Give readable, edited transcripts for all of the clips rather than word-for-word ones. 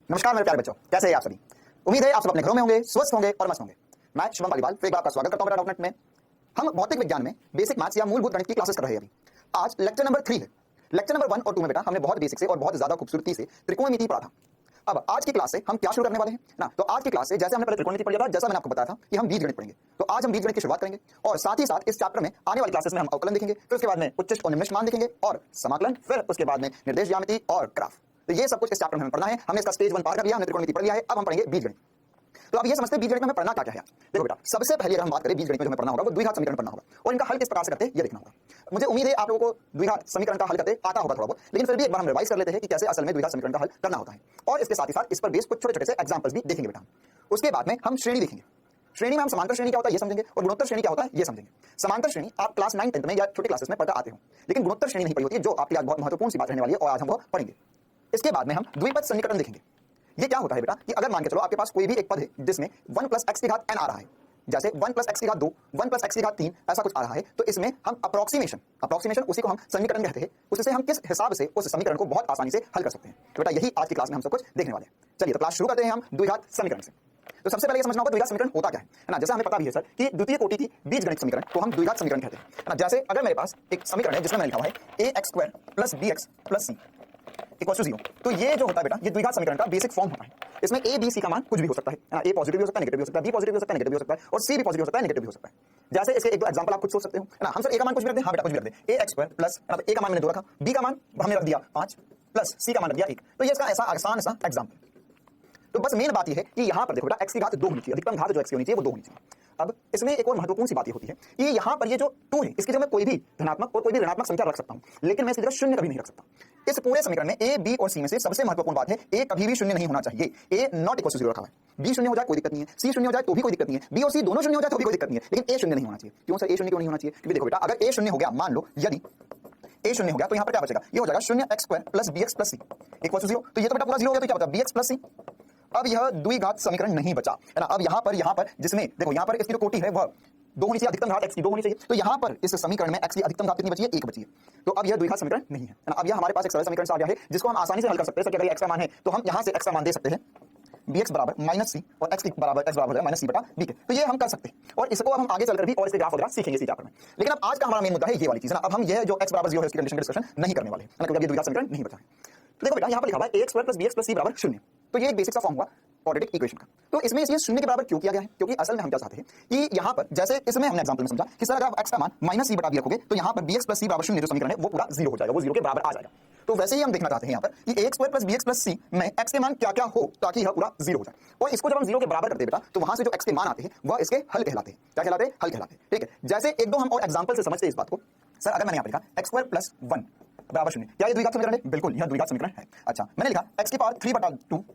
नमस्कार मेरे प्यारे बच्चों, कैसे हैं आप सभी। उम्मीद है आप सब अपने घरों में होंगे, स्वस्थ होंगे और मस्त होंगे। मैं शुभम पालीवाल फिर एक बार आपका स्वागत करता हूं मेरा डॉटनेट में। हम भौतिक विज्ञान में बेसिक मैथ्स या मूलभूत गणित की क्लासेस कर रहे हैं। अभी आज लेक्चर नंबर 3 है। लेक्चर नंबर 1 और 2 में बेटा हमने बहुत बेसिक से और बहुत ज्यादा खूबसूरती से त्रिकोणमिति पढ़ा था। अब आज की क्लास से हम क्या शुरू करने वाले हैं ना, तो आज की क्लास से जैसे हमने पहले त्रिकोणमिति पढ़ लिया था, जैसा मैंने आपको बताया था कि हम बीजगणित पढ़ेंगे, तो आज हम बीजगणित की शुरुआत करेंगे और साथ ही साथ इस चैप्टर में आने वाली क्लासेस में हम अवकलन देखेंगे, फिर उसके बाद में उच्चिष्ट और निम्निष्ट मान देखेंगे और समाकलन, फिर उसके बाद में निर्देश ज्यामिति और ग्राफ। तो ये सब कुछ इस चैप्टर में हमें पढ़ना है। हमने इसका स्टेज 1 पार कर लिया, हमने त्रिकोणमिति पढ़ लिया है, अब हम पढ़ेंगे बीजगणित। तो अब ये समझते हैं बीजगणित में हमें पढ़ना क्या है। देखो बेटा, सबसे पहले अगर हम बात करें बीजगणित में जो हमें पढ़ना होगा वो द्विघात समीकरण पढ़ना होगा और इनका हल किस प्रकार से करते हैं ये देखना होगा। मुझे उम्मीद है आप लोगों को द्विघात समीकरण का हल करते आता होगा थोड़ा बहुत, लेकिन फिर भी एक बार हम रिवाइज कर लेते हैं कि कैसे असल में द्विघात समीकरण का हल करना होता है और इसके साथ ही साथ इस पर बेस कुछ छोटे छोटे से एग्जांपल्स भी देखेंगे बेटा। उसके बाद में हम श्रेणी देखेंगे। श्रेणी में हम समांतर श्रेणी क्या होता है ये समझेंगे और गुणोत्तर श्रेणी क्या होता है ये समझेंगे। समांतर श्रेणी आप क्लास 9 10 में या छोटे क्लासेस में पढ़कर आते हो, लेकिन गुणोत्तर श्रेणी नहीं पढ़ी होती है, जो आपके लिए बहुत महत्वपूर्ण सी बात रहने वाली है और आज हम वो पढ़ेंगे। इसके बाद में हम द्विपद सन्निकटन देखेंगे। ये क्या होता है बेटा कि अगर मान के चलो आपके पास कोई भी एक पद है जिसमें 1 + x की घात n आ रहा है, जैसे 1 + x की घात 2, 1 + x की घात 3 ऐसा कुछ आ रहा है, तो इसमें हम अप्रोक्सीमेशन उसी को हम सन्निकटन कहते हैं, उससे हम किस हिसाब से उस समीकरण को बहुत आसानी से हल कर सकते हैं। तो बेटा यही आज की क्लास में हम सब कुछ देखने वाले हैं। चलिए तो क्लास शुरू करते हैं हम द्विघात समीकरण से। तो सबसे पहले ये समझना होगा द्विघात समीकरण होता क्या है ना। जैसे हमें पता भी है सर कि द्वितीय कोटि की बीजगणित समीकरण को हम द्विघात समीकरण कहते हैं ना। जैसे अगर मेरे पास एक समीकरण है जिसमें मैंने लिखा हुआ है ax² + bx + c = 0, तो ये जो होता है बेटा ये द्विघात समीकरण का बेसिक फॉर्म होता है। इसमें a b c का मान कुछ भी हो सकता है ना, a पॉजिटिव भी हो सकता है, नेगेटिव भी हो सकता है, b पॉजिटिव भी हो सकता है, नेगेटिव भी हो सकता है और c भी पॉजिटिव हो सकता है, नेगेटिव भी हो सकता है। जैसे इसके एक दो एग्जांपल आप खुद सोच सकते हो ना। हम सर a का मान कुछ भी रख दें, हां बेटा कुछ भी रख दें, ax² प्लस a का मान मैंने 2 रखा, b का मान हमने रख दिया 5 प्लस c का मान रख दिया 1। तो ये इसका ऐसा आसान सा एग्जांपल। तो बस मेन बात ये है कि यहाँ पर देखो बेटा x की घात 2 होनी चाहिए, अधिकतम घात जो x की होनी चाहिए वो 2 होनी चाहिए। अब इसमें एक और महत्वपूर्ण सी बात ये होती है कि यहाँ पर ये जो 2 है इसकी जगह मैं कोई भी धनात्मक और कोई भी ऋणात्मक संख्या रख सकता हूँ, लेकिन मैं इसकी जगह शून्य कभी नहीं रख सकता। इस पूरे समीकरण में a b और c में से सबसे महत्वपूर्ण बात है a कभी भी शून्य नहीं होना चाहिए। a नॉट इक्वल टू 0 रखा है, b शून्य हो जाए कोई दिक्कत नहीं है, c शून्य हो जाए तो भी कोई दिक्कत नहीं है, b और c दोनों शून्य हो जाए तो भी कोई दिक्कत नहीं है, लेकिन a शून्य नहीं होना चाहिए। क्यों सर a शून्य क्यों नहीं होना चाहिए? क्योंकि देखो बेटा अगर a शून्य हो गया, मान लो यदि a शून्य हो गया तो यहाँ पर क्या बचेगा, ये हो जाएगा 0x² + bx + c = 0। तो ये तो बेटा पूरा 0 हो गया, तो क्या बचा bx + c। अब यह द्विघात समीकरण नहीं बचा है ना। अब यहाँ पर जिसमें देखो यहाँ पर इसकी जो कोटि है वह 2 होनी चाहिए, अधिकतम घात x की 2 होनी चाहिए, तो यहाँ पर इस समीकरण में x की अधिकतम घात कितनी बची है, 1 बची है। तो अब यह द्विघात समीकरण नहीं है ना। अब यह हमारे पास एक सरल समीकरण आ गया है जिसको हम आसानी से हल कर सकते हैं। अगर x का मान है तो हम यहाँ से x का मान दे सकते हैं bx बराबर -c और x बराबर -c/b के, तो ये हम कर सकते हैं और इसको अब हम आगे चलकर भी और इसके ग्राफ वगैरह सीखेंगे इसी चैप्टर में। लेकिन अब आज का हमारा मेन मुद्दा है ये वाली चीज ना। अब हम ये जो x बराबर 0 है इसकी कंडीशन का डिस्कशन नहीं करने वाले हैं ना, क्योंकि ये द्विघात समीकरण नहीं बचा है। तो देखो बेटा यहाँ पर लिखा हुआ है ax² + bx + c = 0, तो ये एक बेसिक सा फॉर्म हुआ क्वाड्रेटिक इक्वेशन का। तो इसमें ये शून्य के बराबर क्यों किया गया है? क्योंकि असल में हम क्या चाहते हैं कि यहाँ पर जैसे इसमें हमने एग्जांपल में समझा कि सर अगर आप x का मान -c/b रखोगे तो यहाँ पर bx + c = 0 जो समीकरण है वो पूरा 0 हो जाएगा, वो 0 के बराबर आ जाएगा। तो वैसे ही हम देखना चाहते हैं यहाँ पर कि ax² + bx + c में x के मान क्या-क्या हो ताकि यह पूरा 0 हो जाए। और इसको जब हम 0 के बराबर करते हैं बेटा तो वहां से जो x के मान आते हैं वह इसके हल कहलाते हैं। क्या कहलाते हैं? हल कहलाते हैं। ठीक है, जैसे एक दो हम और एग्जांपल से समझते हैं इस बात को। सर अगर मैंने यहाँ पर लिखा x² + 1 बराबर 0, क्या ये द्विघात समीकरण है? बिल्कुल यह द्विघात समीकरण है। अच्छा, मैंने लिखा x⁴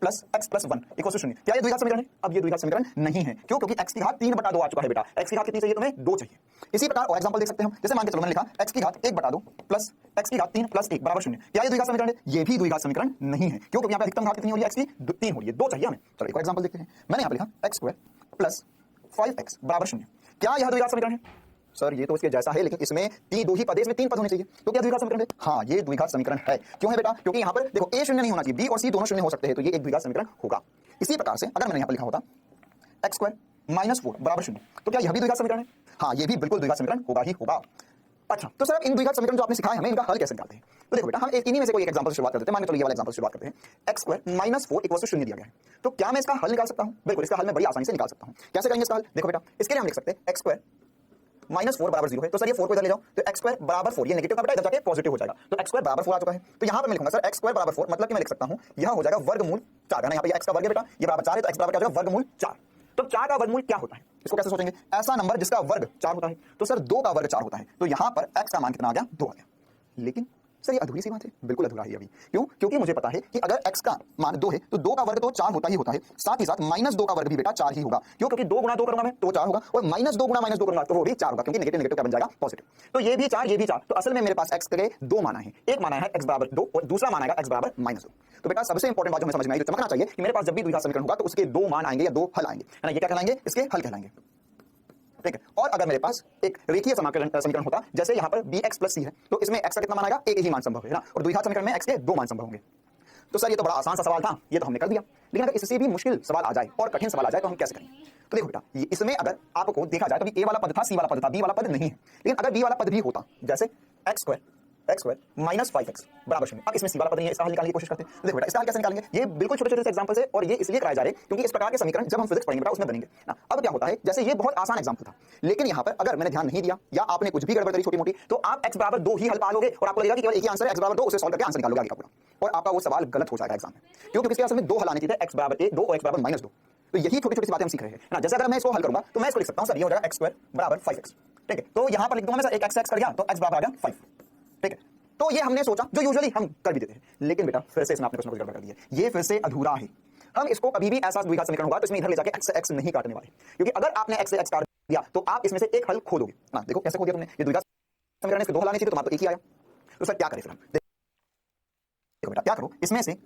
प्लस x + 1 = 0, क्या ये द्विघात समीकरण है? अब ये द्विघात समीकरण नहीं है। क्यों? क्योंकि x की घात 3/2 आ चुका है बेटा। x की घात कितनी चाहिए तुम्हें? 2 चाहिए। इसी प्रकार और एग्जांपल देख सकते हैं हम। जैसे मान के चलो मैंने लिखा x की घात 1/2 प्लस x की घात 3 + 1 = 0, क्या ये द्विघात समीकरण है? ये भी द्विघात समीकरण नहीं है। क्यों? क्योंकि यहाँ पे अधिकतम घात कितनी हो रही है x की? 3 हो रही है, 2 चाहिए हमें। चलो एक और एग्जांपल देखते हैं। मैंने यहाँ पे लिखा x² + 5x = 0, क्या यह द्विघात समीकरण है? सर ये तो इसके जैसा है, लेकिन इसमें 2 ही पद है, इसमें 3 पद होने चाहिए, तो क्या द्विघात समीकरण है? हाँ ये द्विघात समीकरण है। क्यों है बेटा? क्योंकि यहाँ पर देखो a शून्य नहीं होना चाहिए, b और c दोनों शून्य हो सकते हैं, तो ये एक द्विघात समीकरण होगा। इसी प्रकार से अगर मैंने यहाँ पर लिखा होता x² - 4 = 0, तो क्या यह भी द्विघात समीकरण है? हाँ ये भी बिल्कुल द्विघात समीकरण होगा ही होगा। अच्छा, तो सर इन द्विघात समीकरण जो आपने सिखाए हमें इनका हल कैसे निकालते हैं? तो देखो बेटा हम इन्हीं में से कोई एक एग्जांपल से शुरुआत करते हैं। मान लो चलो ये वाला एग्जांपल से शुरुआत करते हैं। x² - 4 = 0 दिया गया है, तो क्या मैं इसका हल निकाल सकता हूँ? बिल्कुल इसका हल मैं बड़ी आसानी से निकाल सकता हूँ। कैसे करेंगे इसका हल? देखो बेटा इसके लिए हम लिख सकते हैं x² -4 = 0 है, तो सर ये 4 को इधर ले जाओ, तो x² = 4, ये नेगेटिव का बेटा इधर जाके पॉजिटिव हो जाएगा, तो x² = 4 आ चुका है। तो यहाँ पर मैं लिखूंगा सर x² = 4, मतलब कि मैं लिख सकता हूँ यह हो जाएगा वर्गमूल 4 है ना। यहाँ पे x का वर्ग है बेटा, ये बराबर 4 है, तो x बराबर क्या हो जाएगा? वर्गमूल 4। तो 4 का वर्गमूल क्या होता है? इसको कैसे सोचेंगे? ऐसा नंबर जिसका वर्ग 4 होता है, तो सर 2 का वर्ग 4 होता है, तो यहाँ पर x का मान कितना आ गया? 2 आ गया। लेकिन सर ये अधूरी सी बात है। बिल्कुल अधूरा है अभी। क्यों? क्योंकि मुझे पता है कि अगर x का मान 2 है तो 2 का वर्ग तो 4 होता ही होता है, साथ ही साथ -2 का वर्ग भी बेटा 4 ही होगा। क्यों? क्योंकि 2 गुणा 2 करूंगा मैं तो 4 होगा, और -2 गुणा -2 करूंगा तो वो भी 4 होगा, क्योंकि नेगेटिव नेगेटिव क्या बन जाएगा? पॉजिटिव। तो ये भी 4 ये भी 4, तो असल में मेरे पास x के 2 मान है। एक मान है x = 2 और दूसरा मान आएगा x = -2। तो बेटा सबसे इंपॉर्टेंट बात जो हमें समझ में आई, जो चमकना चाहिए कि मेरे पास जब भी द्विघात समीकरण होगा तो उसके 2 मान आएंगे या 2 हल आएंगे, है ना। ये क्या कहलाएंगे? इसके हल कहलाएंगे। ठीक है, और अगर मेरे पास एक रेखीय समीकरण होता जैसे यहाँ पर bx + c है, तो इसमें x का कितना मान आएगा? एक ही मान संभव है ना, और द्विघात समीकरण में x के 2 मान संभव होंगे। तो सर ये तो बड़ा आसान सा सवाल था, ये तो हमने कर दिया, लेकिन अगर इससे भी मुश्किल सवाल आ जाए और कठिन सवाल आ जाए तो हम कैसे करेंगे? तो देखो बेटा, इसमें अगर आपको देखा जाए तो अभी ए वाला पद था, सी वाला पद था, बी वाला पद नहीं है, लेकिन अगर बी वाला पद भी होता, जैसे एक्स स्क्वायर माइनस 5x बराबर 0, अब इसमें सी वाला पद नहीं है, इसका हल निकालने की कोशिश करते हैं। तो देखो बेटा, इसका हल कैसे निकालेंगे? ये बिल्कुल छोटे छोटे से एग्जांपल है और ये इसलिए कराए जा रहे हैं क्योंकि इस प्रकार के समीकरण जब हम फिजिक्स पढ़ेंगे बेटा उसमें बनेंगे ना। अब क्या होता है, जैसे ये बहुत आसान एग्जांपल था, लेकिन यहाँ पर अगर मैंने ध्यान नहीं दिया या आपने कुछ भी गड़बड़ करी छोटी मोटी, तो आप x बराबर 2 ही हल पालोगे और आपको लगेगा कि केवल एक ही आंसर है x बराबर 2, उसे सॉल्व करके आंसर निकालोगे आगे का पूरा, और आपका वो सवाल गलत हो जाएगा एग्जाम में। क्यों? क्योंकि इसके आंसर में 2 हल आने चाहिए, x बराबर 1 2 और x बराबर माइनस 2। तो यही छोटी छोटी बातें हम सीख रहे हैं ना। जैसे अगर मैं इसको हल करूंगा तो मैं इसको लिख सकता हूं, सर ये हो जाएगा x स्क्वायर बराबर 5x, ठीक है। तो यहां पर लिख दूंगा मैं, सर एक x कर गया तो x बराबर आ गया 5, ठीक है। तो ये हमने सोचा जो यूजुअली हम कर भी देते हैं, लेकिन बेटा फिर से इसमें आपने कुछ ना कुछ गड़बड़ कर दिया, ये फिर से अधूरा है। हम इसको कभी भी ऐसा द्विघात समीकरण होगा तो इसमें इधर ले जाके x से x नहीं काटने वाले, क्योंकि अगर आपने x से x काट दिया तो आप इसमें से एक हल खो दोगे ना। देखो कैसे खो दिया तुमने, ये द्विघात समीकरण इसके 2 हल आने चाहिए तो तुम्हारा तो एक ही आया। तो सर क्या करें फिर हम? देखो बेटा क्या करो, इसमें से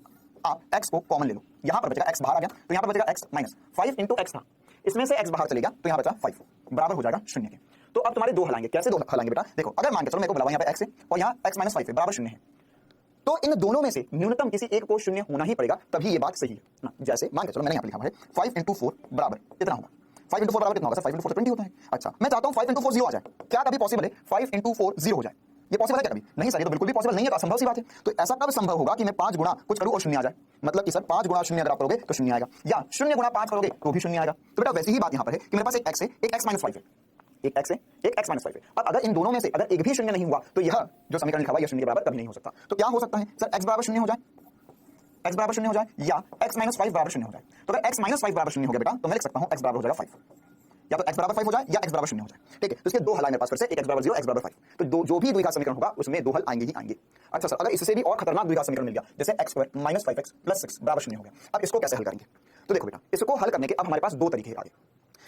आप x को कॉमन ले लो, यहां पर बचेगा x बाहर आ गया तो यहां पर बचेगा x माइनस 5 इंटू x था, इसमें से x बाहर चलेगा तो यहां बचा 5 बराबर हो जाएगा 0 के। तो अब तुम्हारे 2 हल आएंगे, कैसे 2 हल आएंगे बेटा? देखो अगर मान के चलो मेरे को बुलाओ यहाँ पे x है और यहाँ x माइनस 5 है बराबर 0 है, तो इन दोनों में से न्यूनतम किसी एक को 0 होना ही पड़ेगा, तभी ये बात सही है ना। जैसे मान के चलो मैंने यहाँ पे लिखा है 5 इंटू 4 बराबर इतना होगा, 5 इंटू 4 बराबर कितना होगा? 5 इंटू 4 20 होता है। अच्छा मैं चाहता हूँ 5 इंटू 4 0 आ जाए, क्या कभी पॉसिबल है 5 इंटू 4 0 हो जाए? ये पॉसिबल है क्या कभी? नहीं सर, ये तो बिल्कुल भी पॉसिबल नहीं है, तो असंभव सी बात है। तो ऐसा कब संभव होगा कि मैं 5 गुणा कुछ करूं और 0 आ जाए? मतलब कि सर 5 गुणा 0 अगर आप करोगे तो 0 आएगा, या 0 गुणा 5 करोगे तो भी 0 आएगा। तो बेटा वैसी ही बात यहाँ पर है कि मेरे पास एक x है, एक x माइनस 5 है, एक x है, एक x माइनस 5 है। अब अगर इन दोनों में से अगर एक भी 0 नहीं हुआ तो यह जो समीकरण लिखा हुआ है यह 0 के बराबर कभी नहीं हो सकता। तो क्या हो सकता है सर? x बराबर 0 हो जाए, x बराबर 0 हो जाए, या x माइनस 5 बराबर 0 हो जाए। तो अगर x माइनस 5 बराबर 0 हो गया बेटा तो मैं लिख सकता हूँ x बराबर हो जाएगा 5, या तो x बराबर 5 हो जाए या x बराबर 0 हो जाए, ठीक है। तो इसके 2 हल आए मेरे पास फिर से, एक x बराबर 0 x बराबर 5। तो जो भी द्विघात समीकरण होगा उसमें 2 हल आएंगे ही आएंगे। अच्छा सर अगर इससे भी और खतरनाक द्विघात समीकरण मिल गया, जैसे x square minus 5x plus 6 बराबर 0 हो गया, अब इसको कैसे हल करेंगे? तो देखो बेटा, इसको हल करने के अब हमारे पास 2 तरीके आगे।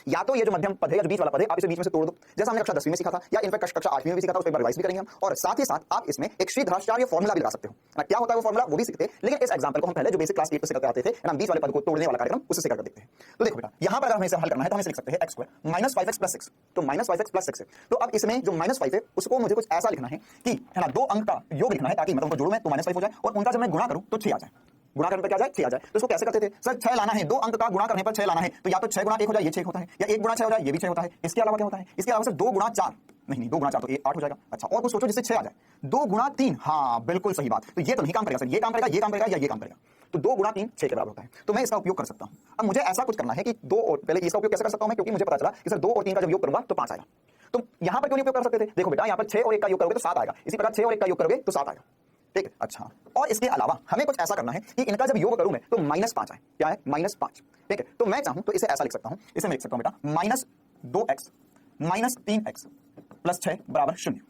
या तो ये जो मध्यम पद है या जो बीच वाला पद है आप इसे बीच में से तोड़ दो, जैसा हमने कक्षा 10वीं में सीखा था, या इनफैक्ट कक्षा 8वीं में भी सीखा था, उस पर रिवाइज भी करेंगे हम। और साथ ही साथ आप इसमें एक श्रीधराचार्य फॉर्मूला भी लगा सकते हो ना, क्या होता है वो फॉर्मूला वो भी सीखते हैं, लेकिन इस एग्जांपल को हम पहले जो बेसिक क्लास 8 से करते आते थे ना, बीच वाले पद को तोड़ने वाला कार्यक्रम उससे कर देखते हैं। तो देखो बेटा यहां पर अगर हमें इसे हल करना है तो हम इसे लिख सकते हैं x square minus 5x plus 6, तो माइनस 5x प्लस 6 है। तो अब इसमें जो माइनस 5 है उसको मुझे कुछ ऐसा लिखना है कि है ना 2 अंक का योग लिखना है, ताकि मतलब उनको जोड़ूं मैं तो माइनस 5 हो जाए और उनका जब मैं गुणा करूं तो 6 आ जाए, गुणा करने पर क्या आ जाए 6 आ जाए। तो इसको कैसे करते थे सर? 6 लाना है, 2 अंक का गुणा करने पर 6 लाना है, तो या तो 6 गुणा 1 हो जाए ये 6 होता है, या 1 गुणा 6 हो जाए ये भी 6 होता है। इसके अलावा क्या होता है? इसके अलावा सर 2 गुणा 4 नहीं 2 गुणा 4 तो 8 हो जाएगा। अच्छा और कुछ सोचो जिससे 6 आ जाए, 2 गुणा 3, हाँ बिल्कुल सही बात। तो ये तो नहीं काम करेगा सर, ये काम करेगा, ये काम करेगा, या ये काम करेगा। तो 2 गुणा 3 6 के बराबर होता है, तो मैं इसका उपयोग कर सकता हूं। अब मुझे ऐसा कुछ करना है कि 2 और पहले इसका उपयोग कैसे कर सकता हूं मैं, क्योंकि मुझे पता चला कि सर 2 और 3 का जब योग करूंगा तो 5 आएगा। तो यहां पर क्यों नहीं उपयोग कर सकते थे? देखो बेटा यहां पर 6 और 1 का योग करोगे तो 7 आएगा, इसी प्रकार 6 और 1 का योग करोगे तो 7 आएगा, ठीक है। अच्छा और इसके अलावा हमें कुछ ऐसा करना है कि इनका जब योग करूं मैं तो -5 आए, क्या है -5, ठीक है। तो मैं चाहूं तो इसे ऐसा लिख सकता हूं, इसे मैं लिख सकता हूं बेटा -2x माइनस 3x प्लस 6 बराबर 0।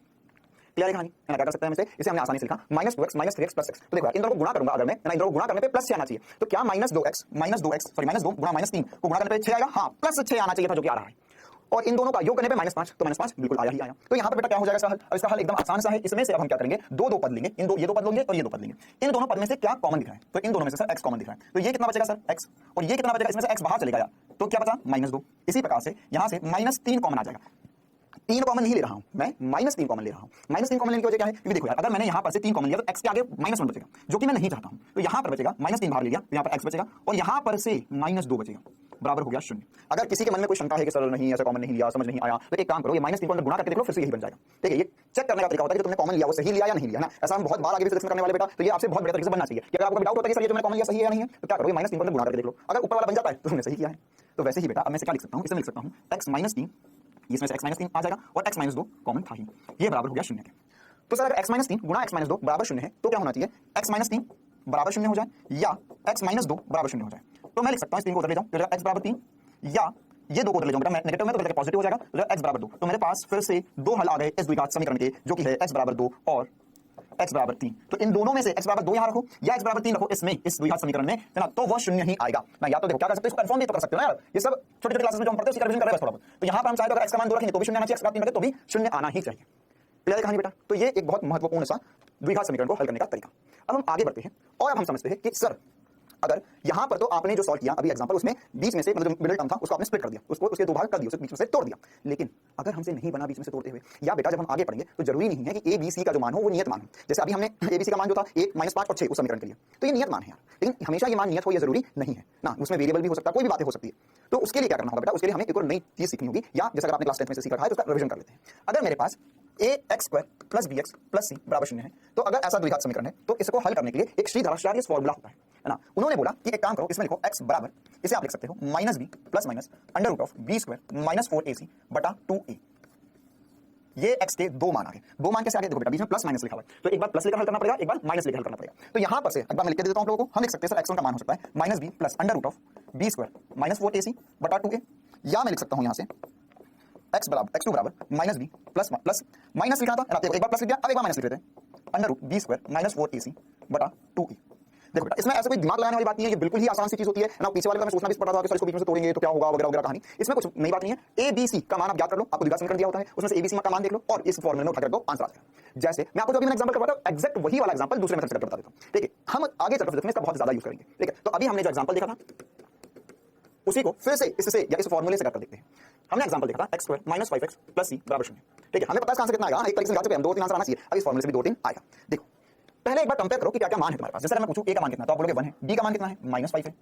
क्लियर है कहानी? क्या कर सकते हैं इसे हमने आसानी से लिखा -2x माइनस 3x प्लस 6। तो देखो इन दोनों को गुणा करूंगा अगर मैं, इन दोनों को गुणा करने पे प्लस 6 आना चाहिए, तो क्या -2x -2 गुणा -3 को गुणा करने पे 6 आएगा, हाँ प्लस 6 आना चाहिए था जो कि आ रहा है, और इन दोनों का योग करने पे -5 तो -5 बिल्कुल आया ही आया। तो यहाँ पर बेटा क्या हो जाएगा इसका हल? अब इसका हल एकदम आसान सा है, इसमें से अब हम क्या करेंगे, दो पद लेंगे, ये दो पद लेंगे और ये 2 पद लेंगे। इन दोनों पद में से क्या कॉमन दिख रहा है? तो इन दोनों में से सर x कॉमन दिख रहा है, तो ये कितना बचेगा सर x, और ये कितना बचेगा, इसमें से x बाहर चलेगा यार, तो क्या बचा -2। इसी प्रकार से यहाँ से -3 कॉमन आ जाएगा, 3 कॉमन नहीं ले रहा हूं मैं, -3 कॉमन ले रहा हूं। -3 कॉमन लेने की वजह क्या है? क्योंकि देखो यार अगर मैंने यहां पर से 3 कॉमन लिया तो x के आगे -1 बचेगा, जो कि मैं नहीं चाहता हूं। तो यहां पर बचेगा -3 बाहर ले लिया तो यहां पर x बचेगा, और यहां पर से -2 बचेगा, बराबर हो गया 0। अगर किसी के मन में कोई शंका है कि सर नहीं ऐसा कॉमन नहीं लिया, समझ नहीं आया, तो एक काम करो ये -3 को अंदर गुणा करके देख लो, फिर से यही बन जाएगा, ठीक है। ये चेक करने का तरीका होता है कि तुमने कॉमन लिया वो सही लिया या नहीं लिया, है ना। ऐसा हम बहुत बार आगे भी फिजिक्स में करने वाले बेटा, तो ये आपसे बहुत बेहतर तरीके से बनना चाहिए कि अगर आपको डाउट होता है कि सर ये जो मैंने कॉमन लिया सही है या नहीं है, तो क्या करो ये -3 को अंदर गुणा करके देख लो, अगर ऊपर वाला बन जाता है तो तुमने सही किया है। तो वैसे ही बेटा अब मैं इसे क्या लिख सकता हूं, इसे लिख सकता हूं x -3, इसमें से x -3 आ जाएगा और x -2 कॉमन था ही, ये बराबर हो गया 0 के। तो सर अगर x -3 गुणा x -2 बराबर 0 है तो क्या होना चाहिए, x -3 बराबर 0 हो जाए या x -2 बराबर 0 हो जाए। तो मैं लिख सकता हूं इस 3 को उधर ले जाऊं तो x बराबर 3, या ये 2 को उधर ले जाऊं बेटा, मैं नेगेटिव में तो बदल के पॉजिटिव हो जाएगा, तो x बराबर 2। तो मेरे पास फिर से 2 हल आ गए इस द्विघात समीकरण के, जो कि है x बराबर 2 और x बराबर 3। तो इन दोनों में से x बराबर 2 यहां रखो या x बराबर 3 रखो इसमें, इस द्विघात समीकरण में, है ना, तो वो 0 ही आएगा ना। या तो देखो क्या कर सकते हो, इसको कंफर्म भी तो कर सकते हो ना यार, ये सब छोटे-छोटे क्लासेस में जो हम पढ़ते हैं उसकी रिवीजन कर रहे हैं थोड़ा बहुत। तो यहां पर हम चाहे तो अगर x का मान 2 रखेंगे तो भी 0 आना चाहिए, x का 3 रखें तो भी 0 आना ही चाहिए। क्लियर है कहानी बेटा? तो ये एक बहुत महत्वपूर्ण सा द्विघात समीकरण को हल करने का तरीका। अब हम आगे बढ़ते हैं और अब हम समझते हैं कि सर अगर यहां पर तो आपने जो सॉल्व किया अभी एग्जांपल, उसमें बीच में से मतलब जो मिडिल टर्म था उसको आपने स्प्लिट कर दिया, उसको उसके दो भाग कर दिए, उसके बीच में से तोड़ दिया। लेकिन अगर हमसे नहीं बना बीच में से तोड़ते हुए, या बेटा जब हम आगे पढ़ेंगे तो जरूरी नहीं है कि ए बी सी का जो मान हो वो नियत मान हो। जैसे अभी हमने ए बी सी का मान जो था 1 -5 और 6 उस समीकरण के लिए, तो ये नियत मान है यार, लेकिन हमेशा ये मान नियत हो ये जरूरी नहीं है ना, उसमें वेरिएबल भी हो सकता है, कोई भी बातें हो सकती है। तो उसके लिए क्या करना होगा बेटा, उसके लिए हमें एक और नई चीज सीखनी होगी, या जैसा आपने क्लास 10 में से सीख रखा है तो उसका रिवीजन कर लेते हैं। अगर मेरे पास ax² + bx + c बराबर 0 है, तो अगर ऐसा द्विघात समीकरण है तो इसको हल करने के लिए एक श्रीधराचार्य फॉर्मूला होता है ना। उन्होंने बोला कि एक काम करो, इसमें लिखो x बराबर, इसे आप लिख सकते हो -b ± (b² - 4ac बटा 2a। ये x के दो मान आ गए। दो मान कैसे आ गए? देखो बेटा बीच में प्लस माइनस लिखा हुआ है, तो एक बार प्लस लेकर हल करना पड़ेगा, एक बार माइनस लेकर हल करना पड़ेगा। तो यहां पर से एक बार मैं लिख के देता हूं आप लोगों को। हम लिख सकते हैं सर x1 का मान हो सकता है -b + (b² - 4ac बटा 2a), या मैं लिख सकता हूं यहां से x2 बराबर -b प्लस माइनस लिखा था, एक बार प्लस लिख दिया, अब एक बार माइनस लिख देते हैं (b² - 4ac बटा 2a। देखो बेटा इसमें ऐसा कोई दिमाग लगाने वाली बात नहीं है, ये बिल्कुल ही आसान सी चीज होती है ना। पीछे वाले का मैं सोचना भी पड़ता था कि सर इसको बीच में से तोड़ेंगे तो क्या होगा वगैरह वगैरह कहानी, इसमें कुछ नई बात नहीं है। ए बी सी का मान आप याद कर लो, आपको द्विघात समीकरण दिया होता है, उसमें से ए बी सी का मान देख लो और इस फॉर्मूले में उठा कर दो, आंसर आ जाएगा। जैसे मैं आपको जो अभी मैंने एग्जांपल करवाता हूं, एग्जैक्ट वही वाला एग्जांपल दूसरे मेथड से करके बता देता हूं। ठीक है, हम आगे चलकर फिजिक्स में इसका बहुत ज्यादा यूज करेंगे। ठीक है, तो अभी हमने जो एग्जांपल देखा था उसी को फिर से इससे या इस फॉर्मूले से करके देखते हैं। हमने एग्जांपल देखा था x² - 5x + c बराबर 0। ठीक है, हमें पता है कहां से कितना आएगा, एक तरीके से निकाल चुके हम, 2 3 आंसर आना चाहिए। अब इस फॉर्मूले से भी 2 3 आएगा। देखो पहले एक बार कंपेयर करो कि क्या-क्या मान है तुम्हारे पास। जैसे मैं पूछूं a का मान कितना है तो आप बोलोगे 1 है, b का मान कितना है -5 है,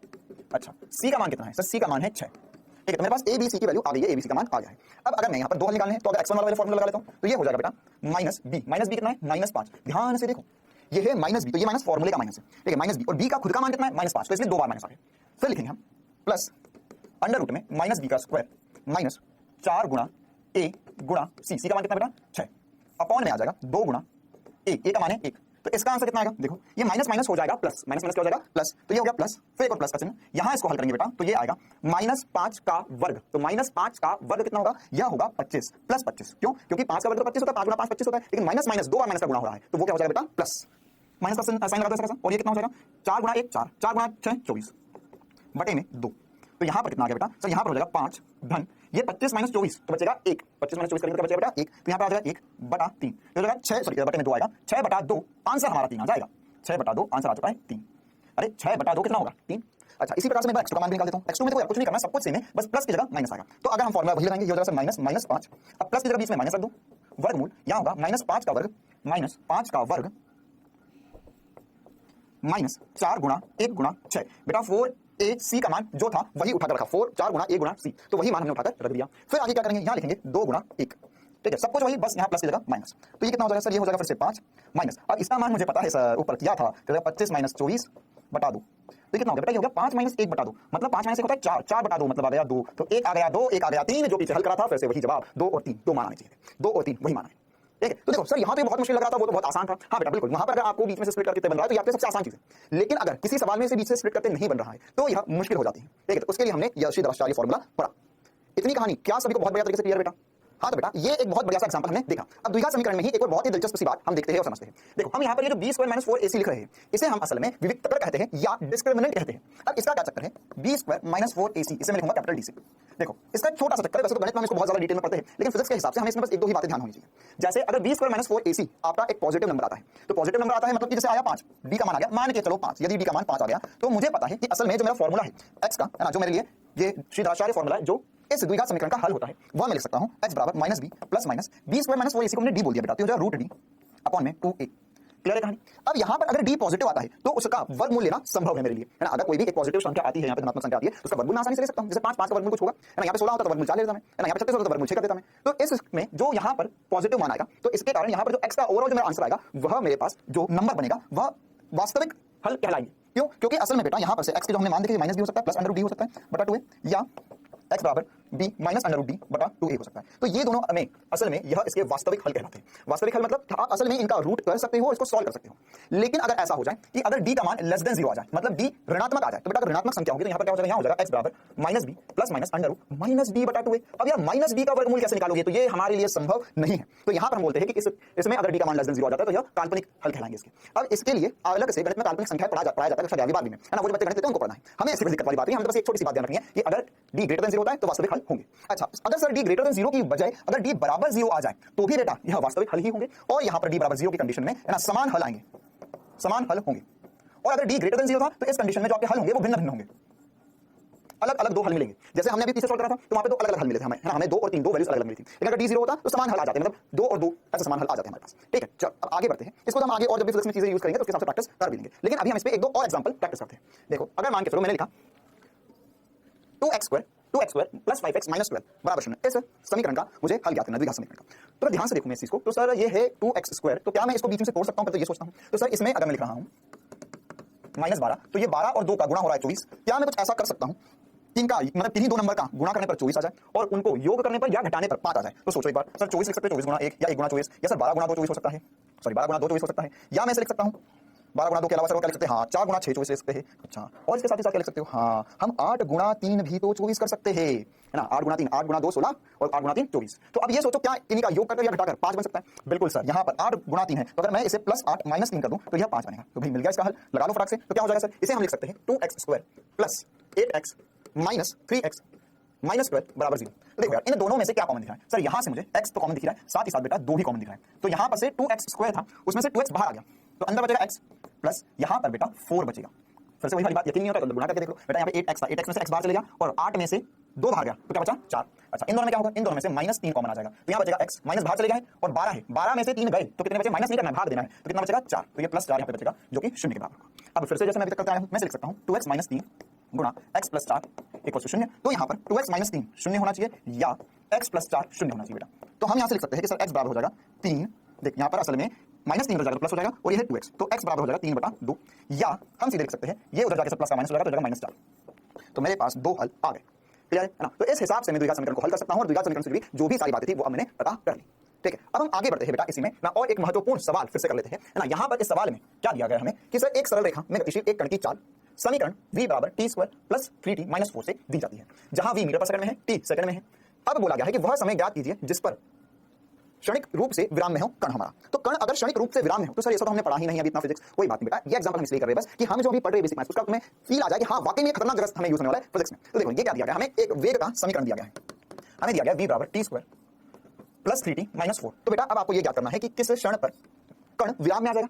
अच्छा c का मान कितना है, सर c का मान है 6। ठीक है, तो मेरे पास a b c की वैल्यू आ गई है, a b c का मान आ गया है। अब अगर मैं यहां पर दो हल निकालने हैं तो अगर x1 वाला फॉर्मूला लगा लेता हूं तो ये हो जाएगा बेटा -b कितना है -5। ध्यान से देखो ये है -b, तो ये माइनस फॉर्मूले का माइनस है। ठीक है, -b और b का खुद का मान कितना है -5, तो इसलिए दो बार माइनस आ गया। फिर लिखेंगे हम प्लस अंडर में -b का स्क्वायर माइनस 4 गुणा a गुणा c का मान कितना बेटा 6 अपॉन में आ जाएगा 2 गुणा a का मान है 1। तो इसका आंसर कितना आएगा? देखो ये माइनस माइनस हो जाएगा प्लस, माइनस माइनस क्या हो जाएगा प्लस, तो ये हो गया प्लस, फिर एक और प्लस का चिन्ह। यहां इसको हल करेंगे बेटा तो ये आएगा -5 का वर्ग, तो -5 का वर्ग कितना होगा? यह होगा 25 प्लस 25। क्यों? क्योंकि 5 का वर्ग तो 25 होता है, 5 गुणा 5 25 होता है, लेकिन माइनस माइनस दो बार माइनस का गुणा हो रहा है, तो वो क्या हो जाएगा बेटा प्लस, माइनस का साइन लगा दो ऐसा, और ये कितना हो जाएगा 4 गुणा 1 4, 4 गुणा 6 24 बटे में 2। तो यहां पर कितना आ गया बेटा? सर यहां पर हो जाएगा 5 धन ये 25 - 24 तो बचेगा 1, 25 - 24 करेंगे तो बचेगा बेटा 1, तो यहां पर आ जाएगा 1 बटा 3, तो हो जाएगा 6 सॉरी बटे में 2 आएगा, 6 बटा 2 आंसर हमारा 3 आ जाएगा। 6 बटा 2 आंसर आ चुका है 3। अरे 6 बटा 2 कितना होगा 3। अच्छा इसी प्रकार से मैं x2 का मान भी निकाल देता हूं। x2 में तो कुछ नहीं करना, सब कुछ सेम है, बस प्लस की जगह माइनस आएगा। तो अगर हम फॉर्मूला वही लगाएंगे, ये हो जाएगा सर -5, अब प्लस की जगह बीच में माइनस रख दो, वर्गमूल यहां होगा -5 का वर्ग -5 का वर्ग -4 गुणा 1 गुणा 6 बेटा 4ac का मान जो था वही उठाकर रखा, 4 गुणा 1 गुणा c, तो वही मान हमने उठाकर रख दिया। फिर आगे क्या करेंगे, यहां लिखेंगे 2 गुणा 1। ठीक है, सब कुछ वही, बस यहां प्लस की जगह माइनस। तो ये कितना हो जाएगा सर? ये हो जाएगा फिर से 5 माइनस, अब इसका मान मुझे पता है सर, ऊपर किया था, तो 25 - 24 बटा 2, तो कितना हो गया बेटा? ये हो गया 5 - 1 बटा 2, मतलब 5 - 1 होता है 4, 4 बटा 2 मतलब आ गया 2, तो 1 आ गया 2, 1 आ गया 3, जो पीछे हल करा था फिर से वही जवाब, 2 और 3 दो मान आने चाहिए, 2 और 3 वही मान आए। ठीक है, तो देखो सर यहाँ तो बहुत मुश्किल लग रहा था, वो तो बहुत आसान था। हाँ बेटा बिल्कुल, वहां पर अगर आपको बीच में से स्प्लिट करके बन रहा है तो ये आपके सबसे आसान चीज है, लेकिन अगर किसी सवाल में से बीच से स्प्लिट करते नहीं बन रहा है तो यह मुश्किल हो जाती है। ठीक है, तो उसके लिए हमने यह श्रीधराचार्य फॉर्मूला पढ़ा। इतनी कहानी क्या सभी को बहुत बढ़िया तरीके से क्लियर बेटा? हाँ तो बेटा ये एक बहुत बढ़िया सा एग्जांपल हमने देखा। अब द्विघात समीकरण में ही एक और बहुत ही दिलचस्प सी बात हम देखते हैं और समझते हैं। देखो हम यहाँ पर ये जो b² - 4ac लिख रहे हैं, इसे हम असल में विविक्तकर कहते हैं या डिस्क्रिमिनेंट कहते हैं। अब इसका क्या चक्कर है? b² - 4ac, इसे मैं लिखूंगा कैपिटल D से। देखो इसका छोटा सा चक्कर है, वैसे तो गणित में हम इसको बहुत ज्यादा डिटेल में पढ़ते हैं, लेकिन फिजिक्स के हिसाब से हमें इसमें बस एक दो ही बातें ध्यान होनी चाहिए। जैसे अगर b² - 4ac आपका एक पॉजिटिव नंबर आता है, तो पॉजिटिव नंबर आता है मतलब कि जैसे आया 5, b का मान आ गया, मान के चलो 5, यदि b का मान 5 आ गया तो मुझे पता है कि असल में जो मेरा फॉर्मूला है x का, है ना, जो मेरे लिए ये श्रीधराचार्य फॉर्मूला है जो इस द्विघात समीकरण का हल होता है, वह मैं लिख सकता हूं x बराबर -b plus minus b² - 4ac को हमने d बोल दिया बेटा, तो हो जाएगा √d अपॉन में 2a। क्लियर है कहानी? अब यहां पर अगर d पॉजिटिव आता है तो उसका वर्गमूल लेना संभव है मेरे लिए, है ना। अगर कोई भी एक पॉजिटिव संख्या आती है, यहां पे धनात्मक संख्या आती है, तो उसका वर्गमूल मैं आसानी से ले सकता हूं। जैसे 5 का वर्गमूल कुछ होगा, है ना, यहां पे 16 होता तो वर्गमूल 4 ले लेता मैं, है ना, यहां पे 36 होता तो वर्गमूल 6 कर देता मैं। तो इसमें जो यहां पर पॉजिटिव मान आएगा, तो इसके कारण यहां पर जो x का ओवरऑल जो मेरा आंसर आएगा, वह मेरे पास जो नंबर बनेगा वह वास्तविक हल कहलाएंगे। क्यों? क्योंकि असल में बेटा यहां पर से x के जो हमने मान देखे माइनस भी हो सकता है, प्लस √d हो सकता है बटा 2a, या x बराबर b माइनस √d बटा 2a हो सकता है। तो ये दोनों में असल में यह इसके वास्तविक हल कहलाते हैं। वास्तविक हल मतलब आप असल में इनका रूट कर सकते हो और इसको सॉल्व कर सकते हो। लेकिन अगर ऐसा हो जाए कि अगर d का मान लेस देन 0 आ जाए, मतलब d ऋणात्मक आ जाए, तो बेटा अगर ऋणात्मक संख्या होगी तो यहां पर क्या हो जाएगा? यहां हो जाएगा x बराबर -b प्लस माइनस -d बटा 2a। अब यार -d का वर्गमूल कैसे निकालोगे? तो ये हमारे लिए संभव नहीं है। तो यहां पर हम बोलते हैं कि इसमें अगर d का मान लेस देन 0 आ जाता है तो यह काल्पनिक हल कहलाएंगे इसके। अब इसके लिए अलग से गणित में काल्पनिक संख्या पढ़ाया जाता है कक्षा 11वीं में, है ना। वो जो बच्चे गणित लेते हैं उनको पढ़ना है, हमें इससे कोई दिक्कत वाली बात नहीं है। हमें बस एक छोटी सी बात ध्यान रखनी है कि अगर d ग्रेटर देन 0 होता है तो वास्तविक हल होंगे। अच्छा अगर सर d ग्रेटर देन 0 की बजाय अगर d बराबर 0 आ जाए तो भी बेटा यह वास्तविक हल ही होंगे, और यहां पर d बराबर 0 की कंडीशन में, है ना, समान हल आएंगे, समान हल होंगे। और अगर डी ग्रेटर देन 0 था तो इस कंडीशन में जो आपके हल होंगे वो भिन्न भिन्न होंगे, अलग अलग दो हल मिलेंगे। जैसे हमने अभी पीछे सॉल्व करा था तो वहां पे दो अलग अलग हल मिले थे हमें, है ना, हमें 2 और 3 दो वैल्यूज अलग अलग मिली थी। लेकिन अगर डी 0 होता तो समान हल आ जाते, मतलब 2 और 2 ऐसे समान हल आ जाते हैं हमारे पास। ठीक है, चलो अब आगे बढ़ते हैं। इसको तो हम आगे और जब भी फिजिक्स में चीजें यूज करेंगे तो उसके हिसाब से प्रैक्टिस कर भी लेंगे, लेकिन अभी हम इस पे एक दो और एग्जांपल प्रैक्टिस करते हैं। देखो, अगर मान के चलो मैंने लिखा 2x square plus 5x minus 12 बराबर 0, इस समीकरण का मुझे हल ज्ञात करना है, द्विघात समीकरण का। तो ध्यान से देखो मैं इस चीज को, तो सर ये है 2x स्क्वायर, तो क्या मैं इसको बीच में से तोड़ सकता हूं? तो ये सोचता हूं, तो सर इसमें अगर मैं लिख रहा हूं -12, तो ये 12 और 2 का गुणा हो रहा है 24। क्या मैं कुछ ऐसा कर सकता हूं तीन का मतलब किन्हीं दो नंबर का गुणा करने पर 24 आ जाए और उनको योग करने पर या घटाने पर 5 आ जाए? तो सोचो एक बार, सर 24 लिख सकते हैं 24 गुणा 1 या 1 गुणा 24, या सर 12 गुणा 2 24 हो सकता है, सॉरी 12 गुणा 2 24 हो सकता है, या मैं ऐसे लिख सकता हूं 12 गुणा 2 के अलावा सर और क्या लिख सकते हैं? हाँ 4 गुणा 6 24 लिख सकते हैं। अच्छा, और इसके साथ ही साथ क्या लिख सकते हो? हाँ हम 8 गुणा 3 भी तो 24 कर सकते हैं, है ना। 8 गुणा 3, 8 गुणा 2 16 और 8 गुणा 3 24। तो अब ये सोचो क्या इन्हीं का योग करके या घटाकर 5 बन सकता है? बिल्कुल सर, यहाँ पर 8 गुणा 3 है, तो अगर मैं इसे +8 - 3 कर दूं तो यह 5 बनेगा। तो भाई मिल गया इसका हल, लगा लो फटाक से। तो क्या हो जाएगा सर? इसे हम लिख सकते हैं 2x square plus 8x minus 3x minus 12 बराबर 0। तो देखो यार, इन दोनों में से क्या कॉमन दिख रहा है? सर यहाँ से मुझे x तो कॉमन दिख रहा है, साथ ही साथ बेटा 2 भी कॉमन दिख रहा है। तो यहाँ पर से 2x स्क्वायर था, उसमें से 2x बाहर आ गया, तो अंदर बचेगा x प्लस यहाँ पर बेटा 4 बचेगा। फिर से वही वाली बात, यकीन नहीं होता तो गुणा करके देख लो बेटा। यहाँ पे 8x था, 8x में से x बाहर चले गया और 8 में से 2 बाहर गया, तो क्या बचा? 4। अच्छा, इन दोनों में क्या होगा? इन दोनों में से -3 कॉमन आ जाएगा, तो यहाँ बचेगा x, माइनस बाहर चले गए और 12 है, 12 में से 3 गए तो कितने बचे? माइनस नहीं करना है, भाग देना है, तो कितना बचेगा? 4। तो ये +4 यहाँ पे बचेगा जो कि 0 के बराबर होगा। अब फिर से जैसे मैं अभी तक करते आया हूँ, मैं लिख सकता हूँ 2x - 3 गुणा x + 4 = 0। तो यहाँ पर 2x - 3 0 होना चाहिए या x + 4 0 होना चाहिए बेटा। तो हम यहाँ से लिख सकते हैं कि सर x बराबर हो जाएगा 3, देख यहाँ पर असल में -3 हो जाएगा तो प्लस हो जाएगा और ये है 2x, तो x बराबर हो जाएगा 3/2, या हम सीधे लिख सकते हैं ये उधर जाके प्लस का माइनस हो जाएगा तो हो जाएगा -4। तो मेरे पास दो हल आ गए, क्लियर है ना। तो इस हिसाब से मैं द्विघात समीकरण को हल कर सकता हूं और द्विघात समीकरण से भी जो भी सारी बातें थी वो अब मैंने पता कर ली। ठीक है, अब हम आगे बढ़ते हैं बेटा इसी में ना, और एक महत्वपूर्ण सवाल फिर से कर लेते हैं, है ना। यहाँ पर इस सवाल में क्या दिया गया हमें कि सर एक सरल रेखा में गतिशील एक कण की चाल समीकरण v बराबर t square plus 3t minus 4 से दी जाती है, जहां v मीटर पर सेकंड में है, t सेकंड में है। अब बोला गया है कि वह समय ज्ञात कीजिए जिस पर क्षणिक रूप से विराम में हो कण हमारा। तो कण अगर क्षणिक रूप से विराम में हो तो सर ये सब तो हमने पढ़ा ही नहीं अभी इतना फिजिक्स, कोई बात नहीं बेटा। ये एग्जांपल हम इसलिए कर रहे हैं बस कि हम जो अभी पढ़ रहे हैं बेसिक मैथ्स उसका तुम्हें फील आ जाए कि हाँ वाकई में खतरनाक जगह हमें यूज होने वाला है फिजिक्स में। तो देखो ये क्या दिया गया, हमें एक वेग का समीकरण दिया गया है, हमें दिया गया v बराबर t square plus 3t minus 4। तो बेटा अब आपको ये ज्ञात करना है कि किस क्षण पर कण विराम में आ जाएगा।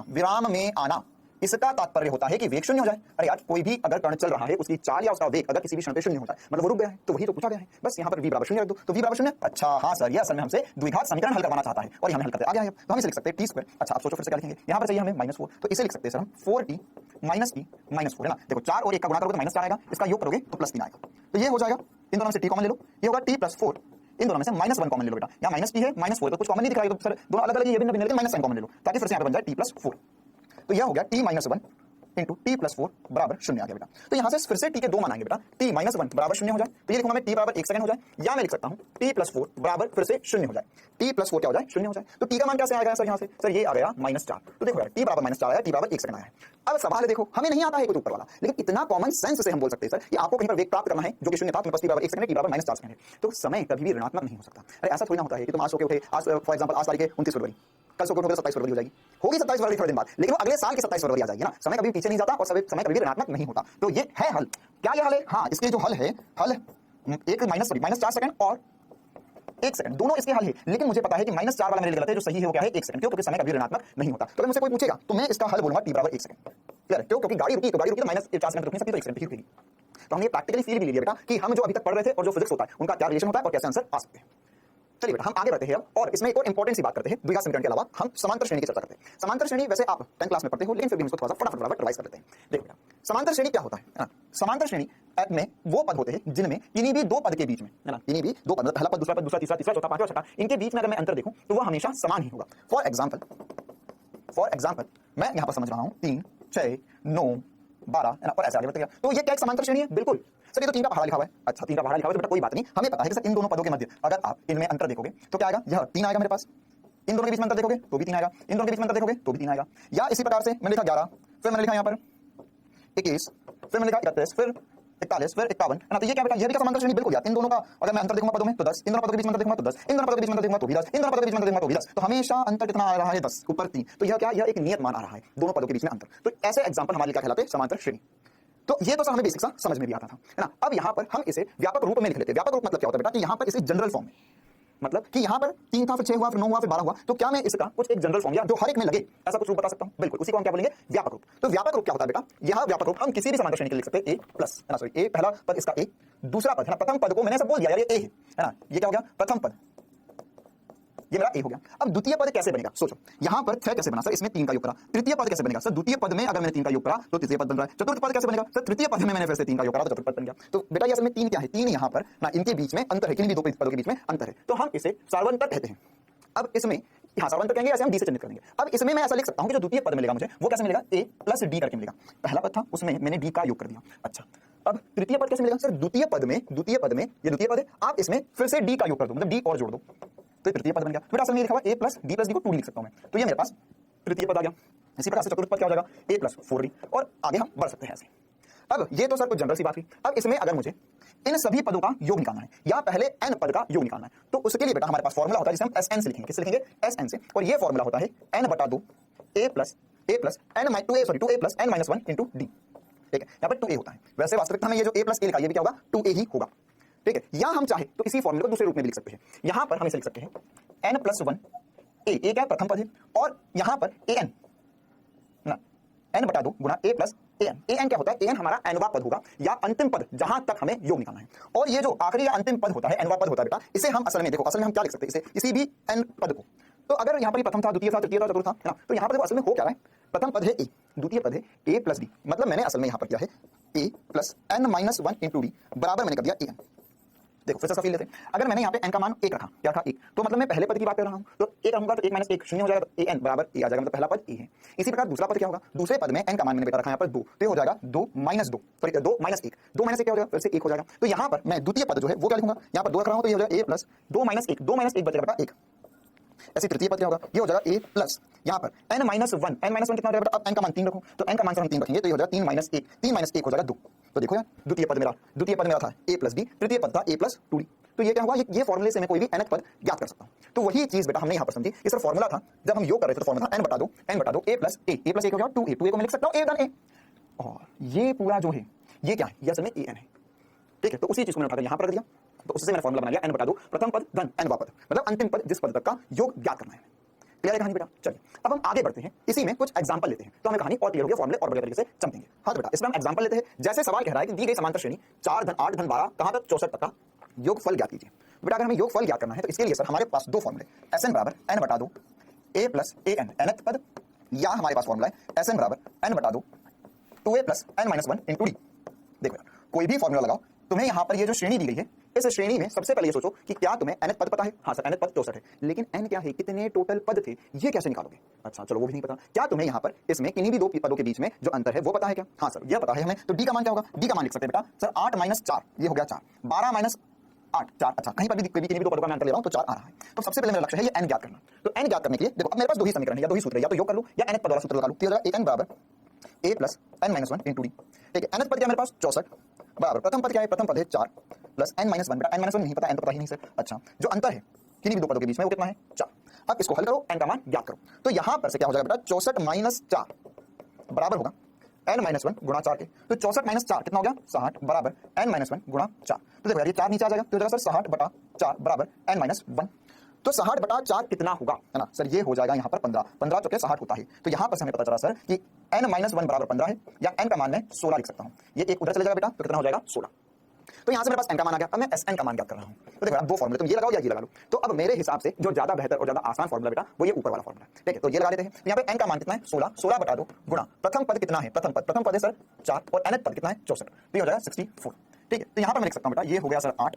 विराम में आना इसका तात्पर्य होता है कि वेग 0 हो जाए। अरे यार कोई भी अगर कण चल रहा है उसकी चाल या उसका वेग अगर किसी भी क्षण पे 0 हो जाए मतलब वो रुक गया है, तो वही तो पूछा गया है। बस यहाँ पर v बराबर 0 रख दो, तो v बराबर 0। अच्छा हाँ सर, ये असल में हमसे द्विघात समीकरण हल करवाना चाहता है और हमें हल करते आ गया है। तो हम इसे लिख सकते हैं t स्क्वायर। अच्छा आप सोचो फिर से क्या लिखेंगे, यहाँ पर चाहिए हमें -4, तो इसे लिख सकते हैं सर हम 4t माइनस t माइनस 4, है ना। देखो 4 और 1 का गुणा करोगे तो -4 आएगा, इसका योग करोगे तो +3 आएगा, तो ये हो जाएगा। इन दोनों में से t कॉमन ले लो, ये होगा t + 4। इन दोनों में से -1 कॉमन ले लो बेटा, यहाँ -t है -4 तो कुछ कॉमन नहीं दिख रहा है, तो सर दोनों अलग अलग ये भी नहीं, लेकिन -साइन कॉमन ले लो ताकि फिर से यहाँ पर बन जाए t + 4। तो यह हो गया t - 1 इंटू t + 4 बराबर 0 आ गया बेटा। तो यहाँ से फिर से t के दो मान आएंगे बेटा, t - 1 बराबर 0 हो जाए, तो ये लिखूंगा मैं t बराबर 1 सेकंड हो जाए, या मैं लिख सकता हूँ t + 4 बराबर फिर से 0 हो जाए, t + 4 क्या हो जाए 0 हो जाए। तो t का मान कैसे आएगा सर यहाँ से? सर ये आ गया -4। तो देखो यार t बराबर -4 आया, t बराबर 1 सेकंड आया है। अब सवाल है देखो, हमें नहीं आता है कुछ ऊपर वाला, लेकिन इतना कॉमन सेंस से हम बोल सकते हैं सर कि आपको कहीं पर वेग प्राप्त करना है जो कि 0 था, तुम्हारे पास t बराबर 1 सेकंड है, t बराबर -4 सेकंड है, तो समय कभी भी ऋणात्मक नहीं हो सकता। अरे ऐसा थोड़ी ना होता है कि तुम आज सो के उठे, आज फॉर एग्जांपल आज तारीख है 29 फरवरी, कल सो के उठोगे 27 फरवरी हो जाएगी, होगी 27 फरवरी थोड़े दिन बाद, लेकिन वो अगले साल की 27 फरवरी आ जाएगी ना। समय कभी पीछे नहीं जाता और समय कभी भी ऋणात्मक नहीं होता। तो ये है हल। क्या ये हल है? हाँ, इसके जो हल है, हल एक -4 सेकंड और 1 सेकंड दोनों इसके हल है, लेकिन मुझे पता है कि -4 वाला मेरे लिए गलत है, जो सही है वो क्या है 1 सेकंड। क्यों? क्योंकि समय कभी ऋणात्मक नहीं होता। तो अगर मुझसे कोई पूछेगा तो मैं इसका हल बोलूंगा t बराबर 1 सेकंड। क्लियर? क्यों? क्योंकि गाड़ी रुकी तो -4 सेकंड रुक नहीं सकती, तो 1 सेकंड ही रुकेगी। तो हमने प्रैक्टिकली फील भी लिया बेटा कि हम जो अभी तक पढ़ रहे थे और जो फिजिक्स होता है उनका क्या रिलेशन होता है और कैसे आंसर आ सकते हैं। चलिए बेटा हम आगे बढ़ते हैं अब, और इसमें एक और इंपॉर्टेंट सी बात करते हैं। द्विघात समीकरण के अलावा हम समांतर श्रेणी की चर्चा करते हैं। समांतर श्रेणी वैसे आप 10th क्लास में पढ़ते हो, लेकिन फिर भी इसको थोड़ा सा फटाफट रिवाइज कर लेते हैं। देखो बेटा समांतर श्रेणी क्या होता है। समांतर श्रेणी में वो पद होते हैं जिनमें किन्हीं भी दो पद के बीच में, है ना, किन्हीं भी दो पद, पहला पद दूसरा पद दूसरा तीसरा तीसरा चौथा पांचवा छठा, इनके बीच में अगर मैं अंतर देखूं तो वो हमेशा समान ही होगा। फॉर एग्जाम्पल मैं यहाँ पर समझ रहा हूँ 3 6 9 12 है ना, और ऐसे आगे बढ़ते गया। तो ये क्या एक समांतर श्रेणी है? बिल्कुल सर, ये तो 3 का पहाड़ा लिखा हुआ है। अच्छा 3 का पहाड़ा लिखा हुआ है तो बेटा कोई बात नहीं, हमें पता है कि सर इन दोनों पदों के मध्य अगर आप इनमें अंतर देखोगे तो क्या आएगा, यह 3 आएगा मेरे पास। इन दोनों के बीच में अंतर देखोगे तो भी 3 आएगा, इन दोनों के बीच में अंतर देखोगे तो भी 3 आएगा। या इसी प्रकार से मैंने लिखा 11, फिर मैंने लिखा यहाँ पर 21, फिर मैंने लिखा 31, फिर 41, फिर 51, है ना। तो ये क्या बेटा, ये भी क्या समांतर श्रेणी? बिल्कुल यार। इन दोनों का अगर मैं अंतर देखूंगा पदों में तो 10, इन दोनों पदों के बीच में अंतर देखूंगा तो 10, इन दोनों पदों के बीच में अंतर देखूंगा तो भी 10, इन दोनों पदों के बीच में अंतर देखूंगा तो भी 10। तो हमेशा अंतर कितना आ रहा है? 10 ऊपर 3। तो यह क्या, यह एक नियत मान आ रहा है दोनों पदों के बीच में अंतर। तो ऐसे एग्जांपल हमारे लिए क्या कहलाते हैं? समांतर श्रेणी। तो ये तो सर हमें बेसिक सा समझ में भी आता था, है ना। अब यहाँ पर हम इसे व्यापक रूप में लिख लेते हैं। व्यापक रूप मतलब क्या होता है बेटा कि यहाँ पर इसे जनरल फॉर्म में मतलब कि यहाँ पर 3 था, फिर 6 हुआ, फिर 9 हुआ, फिर 12 हुआ, तो क्या मैं इसका कुछ एक जनरल फॉर्म या जो हर एक में लगे ऐसा कुछ रूप बता सकता हूँ? बिल्कुल, उसी को हम क्या बोलेंगे? व्यापक रूप। तो व्यापक रूप क्या होता है बेटा? यह व्यापक रूप हम किसी भी समांतर श्रेणी के लिए लिख सकते हैं, a प्लस, है ना, सॉरी, a पहला पद इसका a, दूसरा पद है ना, प्रथम पद को मैंने सब बोल दिया यार, ये a है ना, ये क्या हो गया? प्रथम पद, ये मेरा a हो गया। अब द्वितीय पद कैसे बनेगा? सोचो, यहां पर 6 कैसे बना सर? इसमें 3 का योग करा। तृतीय पद कैसे बनेगा सर? द्वितीय पद में अगर मैंने 3 का योग करा तो तृतीय पद बन रहा है। चतुर्थ पद कैसे बनेगा सर? तृतीय पद में मैंने फिर से 3 का योग करा तो चतुर्थ पद बन गया। तो बेटा ये असल में 3 क्या है? 3 यहां पर ना, इनके बीच में अंतर है, किन्हीं भी दो पदों के बीच में अंतर है, तो हम इसे सार्वंतर कहते हैं। अब इसमें यहां सार्वंतर कहेंगे, ऐसे हम डी से चिन्हित करेंगे। अब इसमें मैं ऐसा लिख सकता हूं कि जो द्वितीय पद मिलेगा मुझे वो कैसे मिलेगा? a प्लस डी करके मिलेगा। पहला पद था उसमें मैंने डी का योग कर दिया। अच्छा, अब तृतीय पद कैसे मिलेगा सर? द्वितीय पद में ये द्वितीय पद है, आप इसमें फिर से डी का योग कर दो, मतलब डी और जोड़ दो, तो तृतीय पद बन गया। बेटा असल में लिखा हुआ a प्लस डी को 2d लिख सकता हूं मैं, तो ये मेरे पास तृतीय पद आ गया। इसी प्रकार से चतुर्थ पद क्या हो जाएगा? a प्लस 4d, और आगे हम बढ़ सकते हैं ऐसे। अब ये तो सर कुछ जनरल सी बात हुई। अब इसमें अगर मुझे इन सभी पदों का योग निकालना है या पहले n पद का योग निकालना है, तो उसके लिए बेटा हमारे पास फॉर्मूला होता है जिसे हम Sn से लिखेंगे। किससे लिखेंगे? Sn से। और ये फॉर्मूला होता है n/2 a plus n 2a plus n - 1 D. ठीक है, यहाँ पर 2a होता है। वैसे वास्तविकता में ये जो a प्लस a लिखा, ये भी क्या होगा? 2a ही होगा। ठीक है, या हम चाहे तो इसी फॉर्मूले को दूसरे रूप में भी लिख सकते हैं। यहां पर हम इसे लिख सकते हैं n+1 a क्या प्रथम पद है, और यहां पर an ना n/2 गुणा a प्लस an क्या होता है? an हमारा nवां पद होगा या अंतिम पद जहां तक हमें योग निकालना है। और ये जो आखिरी या अंतिम पद होता है, nवां पद होता है बेटा, इसे हम असल में देखो, असल में हम क्या लिख सकते हैं इसे, किसी भी n पद को। तो अगर यहाँ पर प्रथम था, द्वितीय था, तृतीय था, चतुर्थ था, है ना, तो यहाँ पर देखो असल में हो क्या रहा है? प्रथम पद है a, द्वितीय पद है a प्लस डी, मतलब मैंने असल में यहाँ पर किया है a प्लस n - 1 डी बराबर मैंने कर दिया an। देखो फिर से सफील लेते हैं। अगर मैंने यहाँ पे n का मान 1 रखा, क्या रखा? 1, तो मतलब मैं पहले पद की बात कर रहा हूँ, तो 1 रहूंगा तो 1 - 1 0 हो जाएगा, तो an बराबर a आ जाएगा, मतलब पहला पद a है। इसी प्रकार दूसरा पद क्या होगा? दूसरे पद में n का मान मैंने बेटा रखा यहाँ पर 2, तो ये हो जाएगा 2 - 2, सॉरी 2 - 1, 2 - 1 क्या हो जाएगा? फिर से 1 हो जाएगा। तो यहाँ पर मैं द्वितीय पद जो है वो क्या लिखूंगा? यहाँ पर 2 रख रहा हूँ, तो ये हो जाएगा a प्लस 2 - 1, 2 - 1 बचेगा बेटा 1। ऐसे तृतीय पद क्या होगा? ये हो जाएगा a प्लस यहाँ पर n - 1 कितना हो जाएगा बेटा? अब n का मान 3 रखूं, तो n का मान सर हम 3 रखेंगे, तो ये हो जाएगा 3 - 1, 3 - 1 हो जाएगा 2। तो देखो यार, द्वितीय पद मेरा था a प्लस डी, तृतीय पद था a प्लस 2d। तो ये क्या होगा? ये फॉर्मूले से मैं कोई भी nth पद ज्ञात कर सकता हूं। तो वही चीज बेटा हमने यहां पर समझी। ये सर फॉर्मूला था, जब हम योग कर रहे थे तो फॉर्मूला था n/2 a प्लस 1 हो गया 2a को मैं लिख सकता हूं a a। और ये पूरा जो है ये क्या है? ये असल में an है। ठीक है, तो उसी चीज को मैंने उठाकर यहां पर रख दिया, तो उससे मैंने फॉर्मूला बना लिया n/2 प्रथम पद धन nवां पद, मतलब अंतिम पद जिस पद तक का योग ज्ञात करना है। क्लियर है कहानी बेटा? चलिए अब हम आगे बढ़ते हैं, इसी में कुछ एग्जांपल लेते हैं, तो हमें कहानी और क्लियर हो गया, फॉर्मूले और बढ़िया तरीके से समझेंगे। हाँ तो बेटा इसमें हम एग्जांपल लेते हैं। जैसे सवाल कह रहा है कि दी गई समांतर श्रेणी 4 धन 8 धन 12 कहां तक 64 तक का योगफल ज्ञात कीजिए। बेटा अगर हमें योगफल ज्ञात करना है तो इसके लिए सर हमारे पास दो फॉर्मूले, Sn बराबर n/2 a plus an nth पद, या हमारे पास फॉर्मूला है Sn बराबर n/2 2a plus n - 1 D. देखो कोई भी फॉर्मूला लगाओ, तुम्हें यहाँ पर ये जो श्रेणी दी गई है, इस श्रेणी में सबसे पहले ये सोचो कि क्या तुम्हें nth पद पता है? हाँ सर nth पद 64 है, लेकिन n क्या है? कितने टोटल पद थे? ये कैसे निकालोगे? अच्छा चलो वो भी नहीं पता। क्या तुम्हें यहाँ पर इसमें किन्हीं भी दो पदों के बीच में जो अंतर है वो पता है क्या? हाँ सर ये पता है हमें। तो d का मान क्या होगा? d का मान लिख सकते हैं बेटा सर 8 - 4, ये हो गया 4, 12 - 8 4। अच्छा कहीं पर भी किन्हीं भी दो पदों का मैं अंतर ले रहा हूँ तो 4 आ रहा है। तो सबसे पहले मेरा लक्ष्य है ये n ज्ञात करना। तो n ज्ञात करने के लिए देखो अब मेरे पास दो ही समीकरण है या दो ही सूत्र है, या तो योग कर लूं या nth पद वाला सूत्र लगा लूं। तो हो जाएगा an बराबर a प्लस n - 1 डी। ठीक है, nth पद क्या मेरे पास 64 बराबर प्रथम पद क्या है? प्रथम पद है 4 प्लस n - 1, बेटा n - 1 नहीं पता, n तो पता ही नहीं सर। अच्छा जो अंतर है किन्हीं भी दो पदों के बीच में वो कितना है? 4। अब इसको हल करो, n का मान ज्ञात करो। तो यहां पर से क्या हो जाएगा बेटा 64 - 4 बराबर होगा n - 1 गुणा 4 के। तो 64 - 4 कितना हो गया? 60 बराबर n - 1 गुणा 4। तो देखो यार ये 4 नीचे आ जाएगा, तो हो जाएगा सर 60/4 बराबर n - 1। तो 60/4 कितना होगा? है ना सर, ये हो जाएगा यहाँ पर 15, 15 चौके 60 होता है। तो यहाँ पर से हमें पता चला सर कि n - 1 बराबर 15 है, या n का मान मैं 16 लिख सकता हूँ। ये एक उधर चले जाएगा बेटा, तो कितना हो जाएगा? 16। तो यहाँ से मेरे पास n का मान आ गया। अब मैं Sn का मान ज्ञात कर रहा हूँ। तो देखो दो फॉर्मूले, तुम ये लगाओ या ये लगा लो। तो अब मेरे हिसाब से जो ज्यादा बेहतर और ज्यादा आसान फॉर्मूला बेटा वो ये ऊपर वाला फॉर्मूला है। ठीक है, तो ये लगा लेते हैं। यहाँ पे n का मान कितना है? 16, 16/2 गुणा प्रथम पद कितना है? प्रथम पद है सर 4 और nth पद कितना है? 64। तो ये हो जाएगा 64। ठीक है, तो यहाँ पर मैं लिख सकता हूँ बेटा ये हो गया सर 8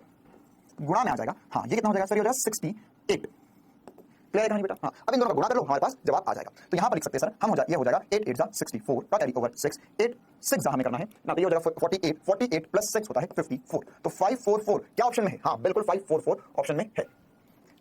गुणा में आ जाएगा, हाँ ये कितना हो जाएगा सर? ये हो जाएगा 68। क्लियर है कहानी बेटा? हाँ अब इन दोनों का गुणा कर लो, हमारे पास जवाब आ जाएगा। तो यहाँ पर लिख सकते हैं सर हम ये हो जाएगा 8 8 64 का कैरी ओवर 6, 8 6 हमें करना है ना, तो ये हो जाएगा 48, 48 प्लस 6 होता है 54। तो 544 क्या ऑप्शन में है? हाँ बिल्कुल 544 ऑप्शन में है।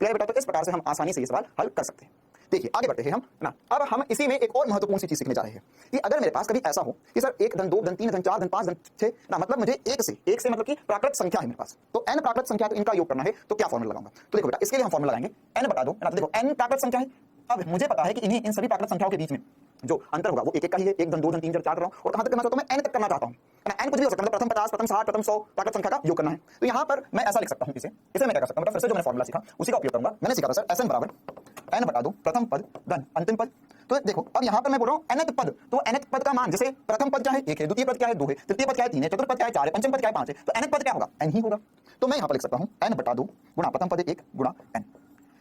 क्लियर बेटा? तो इस प्रकार से हम आसानी से ये सवाल हल कर सकते हैं। देखिए आगे बढ़ते हैं हम ना। अब हम इसी में एक और महत्वपूर्ण सी चीज सीखने जा रहे हैं कि अगर मेरे पास कभी ऐसा हो कि सर 1 धन 2 धन 3 धन 4 धन 5 धन 6 ना, मतलब मुझे एक से मतलब कि प्राकृत संख्या है मेरे पास, तो n प्राकृत संख्या, तो इनका योग करना है, तो क्या फॉर्मूला लगाऊंगा? तो देखो बेटा इसके लिए हम फॉर्मूला लगाएंगे n/2 ना। तो देखो n प्राकृत संख्या है, अब मुझे पता है कि इन सभी प्राकृत संख्याओं के बीच में जो अंतर होगा वो एक एक का ही है, 1 धन 2 धन 3 धन 4 कर रहा हूं, और कहां तक करना चाहता हूं मैं? n तक करना चाहता हूं। है ना। n कुछ भी हो सकता है, मतलब प्रथम 50, प्रथम 60, प्रथम 100 प्राकृत संख्या का योग करना है। तो यहाँ पर मैं ऐसा लिख सकता हूँ, इसे मैं क्या कर सकता हूँ, मतलब फिर से जो मैंने फॉर्मूला सीखा उसी का उपयोग करूंगा। मैंने सीखा था सर Sn बराबर n बटा 2 प्रथम पद धन अंतिम पद। तो देखो अब यहाँ पर मैं बोल रहा हूँ nth पद, तो nth पद का मान, जैसे प्रथम पद क्या है 1 है, द्वितीय पद क्या है 2 है, तृतीय पद क्या है 3 है, चतुर्थ पद क्या है 4 है, पंचम पद क्या है 5 है, तो nth पद क्या होगा n ही होगा। तो मैं यहाँ पर लिख सकता हूँ n बटा 2 गुणा प्रथम पद 1 गुणा n।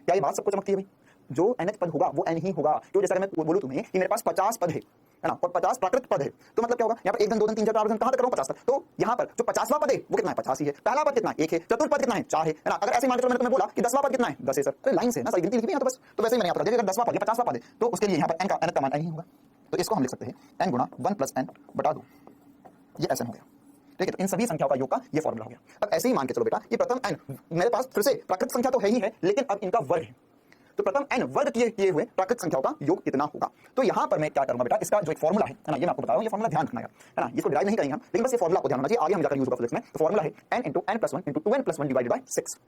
क्या ये बात सबको चमकती है भाई? जो nth पद होगा वो n ही होगा। क्यों? जैसे अगर मैं बोलूं तुम्हें कि मेरे पास 50 पद है ना, और 50 प्राकृत पद है, तो मतलब क्या होगा, यहाँ पर 1 2 3 4 5 कहां तक करूं 50 तक। तो यहाँ पर जो 50वां पद है वो कितना है 50 ही है, पहला पद कितना है 1 है, चतुर्थ पद कितना है 4 है ना। अगर ऐसे मान के चलो मैंने तुम्हें बोला कि 10वां पद कितना है 10 है सर, तो लाइन से ना सारी गिनती लिखी है तो बस। तो वैसे ही मैंने यहाँ पर अगर 10वां पद 50वां पद है तो उसके लिए यहाँ पर n का मान n ही होगा। तो इसको हम लिख सकते हैं n गुणा 1 + n बटा 2, ये Sn हो गया। ठीक है, तो इन सभी संख्याओं का योग का ये फॉर्मूला हो गया। अब ऐसे ही मान के चलो बेटा, ये प्रथम n मेरे पास फिर से प्राकृत संख्या तो है ही है, लेकिन अब इनका वर्ग है, तो प्रथम n वर्ग किए हुए प्राकृत संख्याओं का योग कितना होगा। तो यहाँ पर मैं क्या करूंगा बेटा, इसका जो एक फॉर्मूला है ना, ये मैं आपको बता रहा हूँ, ये फॉर्मूला ध्यान रखना है ना, इसको डिराइव नहीं करेंगे हम, लेकिन बस ये फॉर्मूला आपको ध्यान रखना चाहिए, आगे हम जाकर यूज होगा फिजिक्स में। तो फॉर्मूला है n × n + 1 × 2n + 1 divided by 6।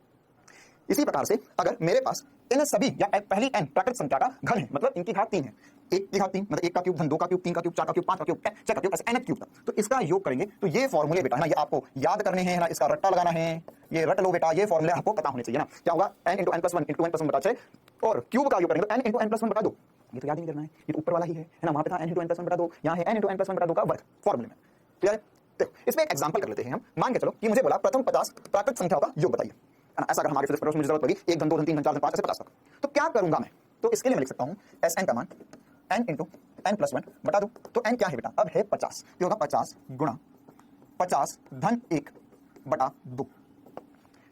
इसी प्रकार से अगर मेरे पास इन सभी या पहली n प्राकृत संख्या का घन है, मतलब इनकी घात 3 है, 1 की घात 3 मतलब 1 का क्यूब धन 2 का क्यूब 3 का क्यूब 4 का क्यूब 5 का क्यूब 6 का क्यूब ऐसे n क्यूब तक, तो इसका योग करेंगे। तो ये फॉर्मूले बेटा है ना, ये आपको याद करने हैं ना, इसका रट्टा लगाना है, ये रट लो बेटा, ये फॉर्मूले आपको पता होने चाहिए ना। क्या होगा n × n + 1 × n + 1 बटा 6 और क्यूब का योग करेंगे तो n × n + 1 बटा 2। ये तो याद नहीं करना है, ये तो ऊपर वाला ही है ना, वहां पे था n × n + 1 बटा 2, यहाँ है n × n + 1 बटा 2 का वर्ग फॉर्मूले में। क्लियर है? देखो इसमें एक एग्जांपल कर लेते हैं हम। मान के चलो कि मुझे बोला प्रथम 50 प्राकृत संख्याओं का योग बताइए, ऐसा अगर हमारे फिजिक्स पढ़ोस में जरूरत पड़ी 1 धन 2 धन 3 धन 4 धन 5 ऐसे 50 तक, तो क्या करूंगा मैं? तो इसके लिए मैं लिख सकता हूं Sn का मान n × n + 1 बटा 2। तो n क्या है बेटा, अब है 50, ये होगा 50 गुणा 50 धन 1 बटा 2।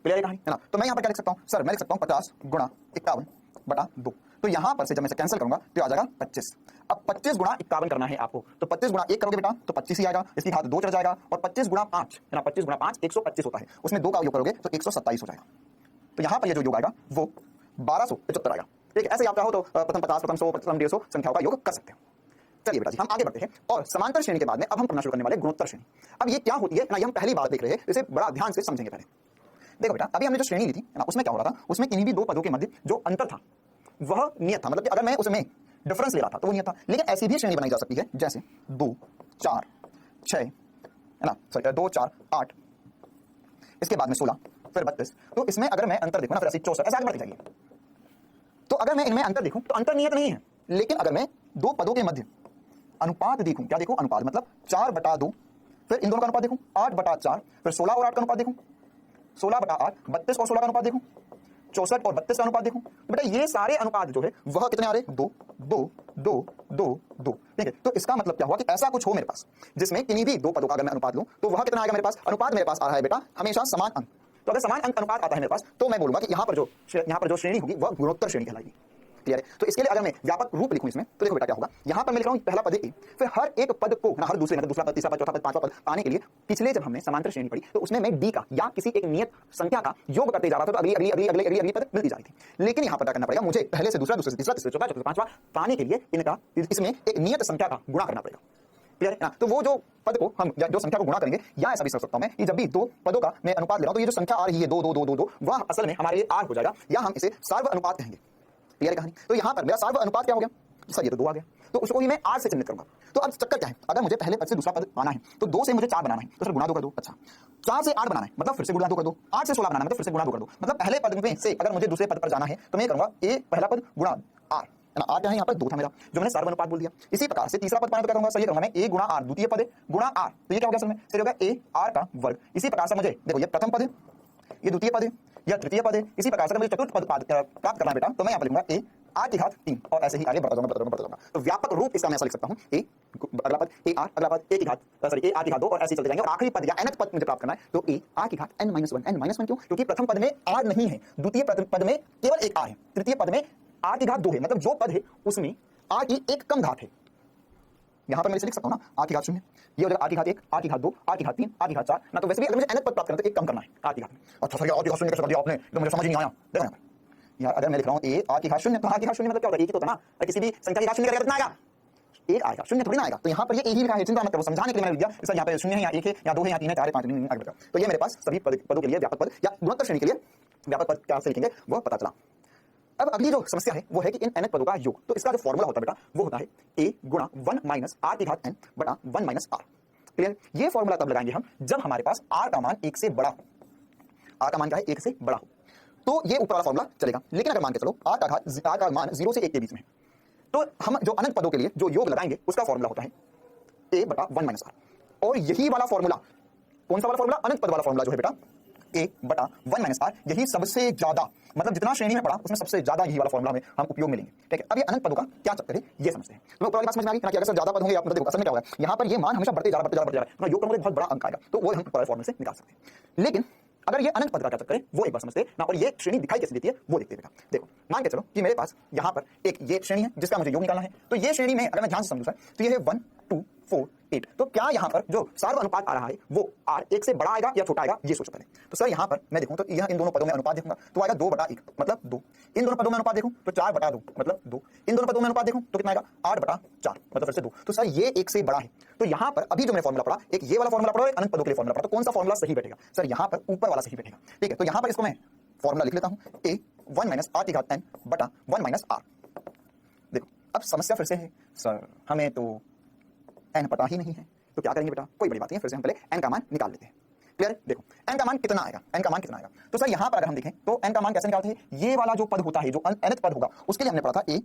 क्लियर है कहानी है ना। तो मैं यहाँ पर क्या लिख सकता हूँ सर, मैं लिख सकता हूँ 50 गुणा 51 बटा 2। तो यहाँ पर से जब मैं इसे कैंसिल करूंगा तो आ जाएगा 25। अब 25 गुणा 51 करना है आपको, तो 25 गुणा 1 करोगे बेटा तो 25 ही आएगा, इसकी घात 2 चढ़ जाएगा, और 25 गुणा 5 है ना, 25 गुणा 5 125 होता है, उसमें 2 का योग करोगे तो 127 हो जाएगा। तो यहाँ पर ये जो योग आएगा वो 1275 आएगा। ठीक है, ऐसे आप चाहो तो प्रथम 50 प्रथम 100 प्रथम 150 संख्याओं का योग कर सकते हो। चलिए बेटा जी हम आगे बढ़ते हैं, और समांतर श्रेणी के बाद में अब हम पढ़ना शुरू करने वाले गुणोत्तर श्रेणी। अब ये क्या होती है ना, ये हम पहली बार देख रहे हैं, इसे बड़ा ध्यान से समझेंगे। पहले देखो बेटा, अभी हमने जो श्रेणी ली थी ना, उसमें क्या हो रहा था, उसमें किन्हीं भी दो पदों के मध्य जो अंतर था वह नियत था, मतलब कि अगर मैं उसमें डिफरेंस ले रहा था तो वो नियत था। लेकिन ऐसी भी श्रेणी बनाई जा सकती है जैसे 2 4 6 है ना, सॉरी 2 4 8, इसके बाद में 16 फिर 32। तो इसमें अगर मैं अंतर देखूं ना, फिर 64 ऐसे आगे बढ़ते जाइए। तो अगर मैं इनमें अंतर देखूं तो अंतर नियत नहीं है, लेकिन अगर मैं दो पदों के मध्य अनुपात देखूं, क्या देखूं अनुपात, मतलब 4/2, फिर इन दोनों का अनुपात देखूं 8/4, फिर 16 और 8 का अनुपात देखूं 16/8, 32 और 16 का अनुपात देखूं 64 और 32 का अनुपात देखूं, बेटा ये सारे अनुपात जो है वह कितने आ रहे 2 2 2 2 2। ठीक है, तो इसका मतलब क्या हुआ कि ऐसा कुछ हो मेरे पास जिसमें किन्हीं भी दो पदों का अगर मैं अनुपात लूं तो वह कितना आएगा मेरे पास, अनुपात मेरे पास आ रहा है बेटा हमेशा समान अंक। तो अगर समान अंक अनुपात आता है मेरे पास तो मैं बोलूंगा कि यहाँ पर जो श्रेणी होगी वह गुणोत्तर श्रेणी कहलाएगी। क्लियर है? तो इसके लिए अगर मैं व्यापक रूप लिखूं इसमें तो देखो बेटा क्या होगा, यहाँ पर मैं लिख रहा हूँ पहला पद ए, फिर हर एक पद को हर दूसरे मतलब दूसरा पद तीसरा पद चौथा पद पांचवा पद पाने के लिए पिछले जब हमने समांतर श्रेणी पढ़ी तो उसमें मैं डी का या किसी एक नियत संख्या का योग करते जा रहा था, तो अगली अगली अगली अगली अगली अगली पद मिलती जा रही थी। लेकिन यहाँ पर क्या करना पड़ेगा, मुझे पहले से दूसरा दूसरे से तीसरा तीसरे चौथा चौथा पांचवा पाने के लिए इनका इसमें एक नियत संख्या का गुणा करना पड़ेगा। क्लियर है ना? तो वो जो पद को हम जो संख्या को गुणा करेंगे, या ऐसा भी सोच सकता हूं मैं कि जब भी दो पदों का मैं अनुपात ले रहा हूं तो ये जो संख्या आ रही है 2 2 2 2 2 वह असल में हमारे लिए आर हो जाएगा, या हम इसे सार्व अनुपात कहेंगे। क्लियर है कहानी? तो यहाँ पर मेरा सार्व अनुपात क्या हो गया सर, ये तो 2 आ गया, तो उसको ही मैं 8 से चिन्हित करूंगा। तो अब चक्कर क्या है, अगर मुझे पहले पद से दूसरा पद पाना है तो 2 से मुझे 4 बनाना है, तो सर गुणा 2 कर दो। अच्छा 4 से 8 बनाना है मतलब फिर से गुणा 2 कर दो, 8 से 16 बनाना है मतलब फिर से गुणा 2 कर दो। मतलब पहले पद में से अगर मुझे दूसरे पद पर जाना है तो मैं करूंगा ए पहला पद गुणा आर है ना, आर क्या है यहाँ पर 2 था मेरा जो मैंने सार्व अनुपात बोल दिया। इसी प्रकार से तीसरा पद पाने तो क्या करूंगा, सर ये करूंगा मैं ए गुणा आर, द्वितीय पद गुणा आर, तो ये क्या हो गया असल में, सर हो गया ए आर का वर्ग। इसी प्रकार से मुझे देखो ये प्रथम पद है, ये द्वितीय पद है, यह तृतीय पद है। इसी प्रकार से मुझे चतुर्थ पद प्राप्त करना है बेटा तो मैं यहाँ पर लिखूंगा ए आर की घात 3 और ऐसे ही आगे बढ़ता जाऊंगा। तो व्यापक रूप इसका मैं ऐसा लिख सकता हूँ ए अगला पद ए आर, अगला पद ए की घात सॉरी ए आर की घात 2 और ऐसे चलते जाएंगे, और आखिरी पद या nth पद मुझे प्राप्त करना है तो ए आर की घात n -1। n -1 क्यों, क्योंकि प्रथम पद में आर नहीं है, द्वितीय पद में केवल एक आर है, तृतीय पद में आर की घात 2 है, मतलब जो पद है उसमें आर की एक कम घात है। यहाँ पर मैं इसे लिख सकता हूँ ना आर की घात 0, ये हो जाएगा आर की घात 1, आर की घात 2, आर की घात 3, आर की घात 4 ना। तो वैसे भी अगर मुझे nth पद प्राप्त करना है तो एक कम करना है आर की घात। अच्छा सर आर की घात 0 कैसे कर दिया आपने, तो मुझे समझ नहीं आया। देखो यहाँ पर यार अगर मैं लिख रहा हूँ ए आर की घात 0 तो आर की घात 0 मतलब क्या होता है, एक ही तो होता ना, किसी भी संख्या की घात 0 करेगा कितना आएगा, एक आएगा, 0 थोड़ी ना आएगा। तो यहाँ पर ये एक ही लिखा है, चिंता मत करो, समझाने के लिए मैंने लिख दिया सर यहाँ पे 0 है या 1 है या 2 है या 3 है 4 है 5 नहीं आगे बताओ। तो ये मेरे पास सभी पदों के लिए व्यापक पद या गुणोत्तर श्रेणी के लिए व्यापक पद क्या से लिखेंगे वो पता चला। अब अगली जो समस्या है वो है कि इन nth पदों का योग, तो इसका जो फॉर्मूला होता है बेटा वो होता है a गुणा 1 - r की घात n बटा 1 - r। क्लियर? ये फॉर्मूला तब लगाएंगे हम जब हमारे पास r का मान 1 से बड़ा हो। r का मान क्या है? 1 से बड़ा हो, तो ये ऊपर वाला फॉर्मूला चलेगा। लेकिन अगर मान के चलो r का मान 0 से 1 के बीच में है, तो हम जो अनंत पदों के लिए जो योग लगाएंगे उसका फॉर्मूला होता है a बटा 1 माइनस r। और यही वाला फॉर्मूला, कौन सा वाला फॉर्मूला? अनंत पद वाला फॉर्मूला जो है बेटा a बटा 1 माइनस r, यही सबसे ज्यादा, मतलब जितना श्रेणी में पढ़ा उसमें सबसे ज्यादा यही वाला फॉर्मूला में हम उपयोग में लेंगे। ठीक है, अब ये अनंत पदों का क्या चक्कर है ये समझते हैं। तो ऊपर वाली बात समझ में आ गई ना कि अगर सर ज्यादा पद होंगे, आप देखो असल में क्या होगा, यहाँ पर ये मान हमेशा बढ़ते जा रहा है, योग करोगे बहुत बड़ा अंक आएगा, तो वो हम ऊपर वाले फॉर्मूले से निकाल सकते हैं। लेकिन अगर ये अनंत पद का क्या चक्कर है वो एक बार समझते हैं ना, और ये श्रेणी दिखाई कैसे देती है वो देखते हैं बेटा। देखो मान के चलो कि मेरे पास यहाँ पर एक ये श्रेणी है जिसका मुझे योग निकालना है, तो ये श्रेणी में अगर मैं ध्यान से समझूं सर, तो ये है 1 2 4 8, तो क्या यहाँ पर जो सार्व अनुपात आ रहा है वो r 1 से बड़ा आएगा या छोटा आएगा, ये सोचो पहले। तो सर यहाँ पर मैं देखूं तो यहाँ इन दोनों पदों में अनुपात देखूंगा तो आएगा 2 बटा 1 मतलब 2, इन दोनों पदों में अनुपात देखूं तो 4 बटा 2 मतलब 2, इन दोनों पदों में अनुपात देखूं तो कितना आएगा 8 बटा 4 मतलब फिर से 2। तो सर ये 1 से बड़ा है, तो यहाँ पर अभी जो मैंने फॉर्मूला पढ़ा, एक ये वाला फॉर्मूला पढ़ा और अनंत पदों के लिए फॉर्मूला पढ़ा, तो कौन सा फॉर्मूला सही बैठेगा? सर यहाँ पर ऊपर वाला सही बैठेगा। ठीक है, तो यहाँ पर इसको मैं फॉर्मूला लिख लेता हूँ a 1 माइनस r की घात n बटा 1 माइनस r। देखो अब समस्या फिर से है, सर हमें तो n पता ही नहीं है, तो क्या करेंगे बेटा? कोई बड़ी बात नहीं है, फिर से हम पहले n का मान निकाल लेते हैं। क्लियर? देखो n का मान कितना आएगा, n का मान कितना आएगा? तो सर यहाँ पर अगर हम देखें तो n का मान कैसे निकालते हैं? ये वाला जो पद होता है, जो nth पद होगा, उसके लिए हमने पढ़ा था a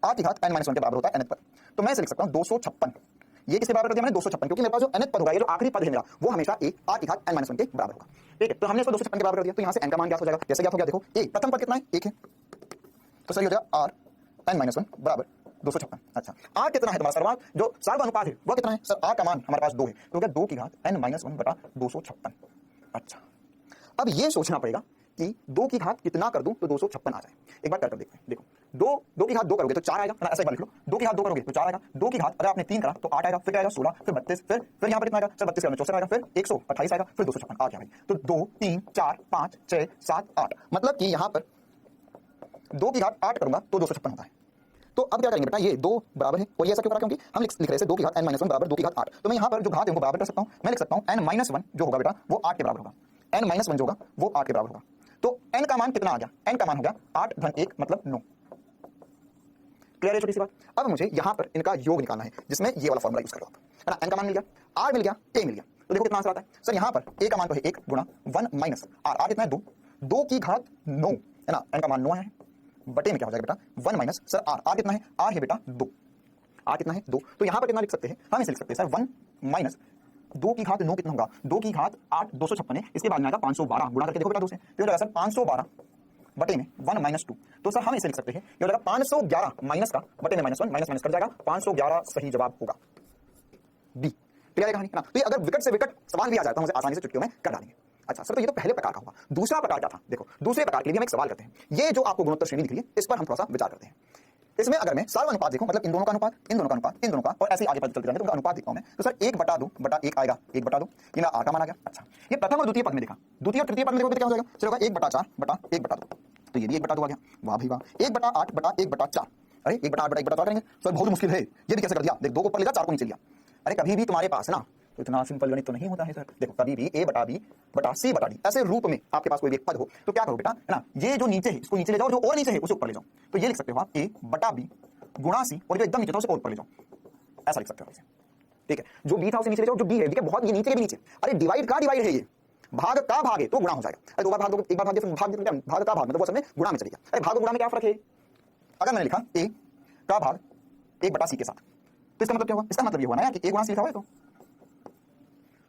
r की घात n माइनस 1 के बराबर होता है nth पद। तो मैं इसे लिख सकता हूँ 256। ये किसके बराबर कर दिया मैंने? 256, क्योंकि मेरे पास जो nth पद होगा, ये जो आखिरी पद है मेरा, वो हमेशा a r की घात n माइनस 1 के बराबर होगा। ठीक है, तो हमने इसको 256 के बराबर कर दिया, तो यहाँ से n का मान ज्ञात हो जाएगा। कैसे ज्ञात हो गया? देखो a प्रथम पद कितना है? 1 है, तो सही हो जाएगा r n माइनस 1 बराबर 256। अच्छा, r कितना है तुम्हारा सर्वांक जो सार्व अनुपात है वह कितना है? सर r का मान हमारे पास 2 है, तो क्या 2 की घात n माइनस 1 बटा 256। अच्छा, अब ये सोचना पड़ेगा कि 2 की घात कितना कर दूं तो 256 आ जाए। एक बार कर देखते हैं। देखो 2 की घात 2 करोगे तो 4 आएगा ना, ऐसा एक बार लिख लो, 2 की घात 2 करोगे तो 4 आएगा, 2 की घात अगर आपने 3 करा तो 8 आएगा, फिर क्या आएगा 16, फिर 32, फिर यहाँ पर कितना आएगा सर 32 का 64 आएगा, फिर 128 आएगा, फिर 256 आ गया भाई। तो 2 3 4 5 6 7 8, मतलब कि यहाँ पर 2 की घात 8 करूंगा तो 256 होता है। तो अब क्या करेंगे बेटा? ये 2 बराबर है, और ये ऐसा क्यों करा? क्योंकि हम लिख रहे थे 2 की घात n माइनस 1 बराबर 2 की घात 8, तो मैं यहाँ पर जो घात है उनको बराबर कर सकता हूँ। मैं लिख सकता हूँ n माइनस 1 जो होगा बेटा वो 8 के बराबर होगा, n माइनस 1 जो होगा वो 8 के बराबर होगा। तो n का मान कितना आ गया? n का मान हो गया 8 धन 1 मतलब 9। क्लियर है छोटी सी बात? अब मुझे यहाँ पर इनका योग निकालना है, जिसमें ये वाला फॉर्मूला यूज कर लो आप, है ना। n का मान मिल गया, r मिल गया, a मिल गया, तो देखो कितना आंसर आता है। सर यहाँ पर a का मान तो है 1 गुणा 1 माइनस r, r कितना है 2, 2 की घात 9 है ना, n का मान 9 आया है, बटे में क्या हो जाएगा बेटा 1 माइनस, सर r कितना है? r है बेटा 2, r कितना है 2, तो यहाँ पर कितना लिख सकते हैं? हम इसे लिख सकते हैं सर 1 माइनस 2 की घात 9 कितना होगा? 2 की घात 8 256 है, इसके बाद में आएगा 512, गुणा करके देखो बेटा 2 से, तो हो जाएगा सर 512 बटे में 1 माइनस 2। तो सर हम इसे लिख सकते हैं, ये हो जाएगा 511 माइनस का बटे में माइनस 1, माइनस माइनस कट जाएगा, 511 सही जवाब होगा बी। क्लियर है कहानी ना? तो ये अगर विकट से विकट सवाल भी आ जाता है, मुझे आसानी से चुटकियों में कर डालेंगे। अच्छा सर, तो ये तो पहले प्रकार का हुआ, दूसरा प्रकार क्या था? देखो दूसरे प्रकार के लिए हम एक सवाल करते हैं, ये जो आपको गुणोत्तर श्रेणी दिख रही है इस पर हम थोड़ा सा विचार करते हैं। इसमें अगर मैं सार्व अनुपात देखूं, मतलब इन दोनों का अनुपात, इन दोनों का अनुपात, इन दोनों का, और ऐसे ही आगे बढ़ते चलते जाएंगे तो उनका अनुपात देखता हूं मैं, तो सर 1/2 बटा 1 आएगा, 1/2 ये मेरा r का मान आ गया। अच्छा, ये प्रथम और द्वितीय पद में देखा, द्वितीय और तृतीय पद में देखोगे क्या हो जाएगा? चलो 1/4 बटा 1/2, तो ये भी 1/2 आ गया। वाह भाई वाह, 1/8 बटा 1/4, अरे 1/8 बटा 1/4 करेंगे सर, बहुत मुश्किल है, ये भी कैसे कर दिया? देख 2 को ऊपर ले जा, 4 को नीचे लिया। अरे कभी भी तुम्हारे पास ना तो इतना सिंपल गणित तो नहीं होता है सर। देखो कभी भी a बटा b बटा c बटा d ऐसे रूप में आपके पास कोई भी एक पद हो तो क्या करो बेटा, है ना, ये जो नीचे है इसको नीचे ले जाओ, जो और नीचे है उसे ऊपर ले जाओ, तो ये लिख सकते हो आप a बटा b गुणा c, और जो एकदम नीचे था उसे और ऊपर ले जाओ, ऐसा लिख सकते हो इसे। ठीक है, जो b था उसे नीचे ले जाओ, जो b है, ठीक है, बहुत ये नीचे के भी नीचे, अरे डिवाइड का डिवाइड है, ये भाग का भाग है तो गुणा हो जाएगा। अरे 2 बार भाग दो, एक बार भाग दे, फिर भाग का भाग, मतलब वो सब में गुणा में चले गया। अरे भाग गुणा में क्या फर्क है? अगर मैंने लिखा a का भाग 1 बटा c के साथ, तो इसका मतलब क्या हुआ? इसका मतलब ये हुआ ना कि a गुणा c लिखा हुआ है, तो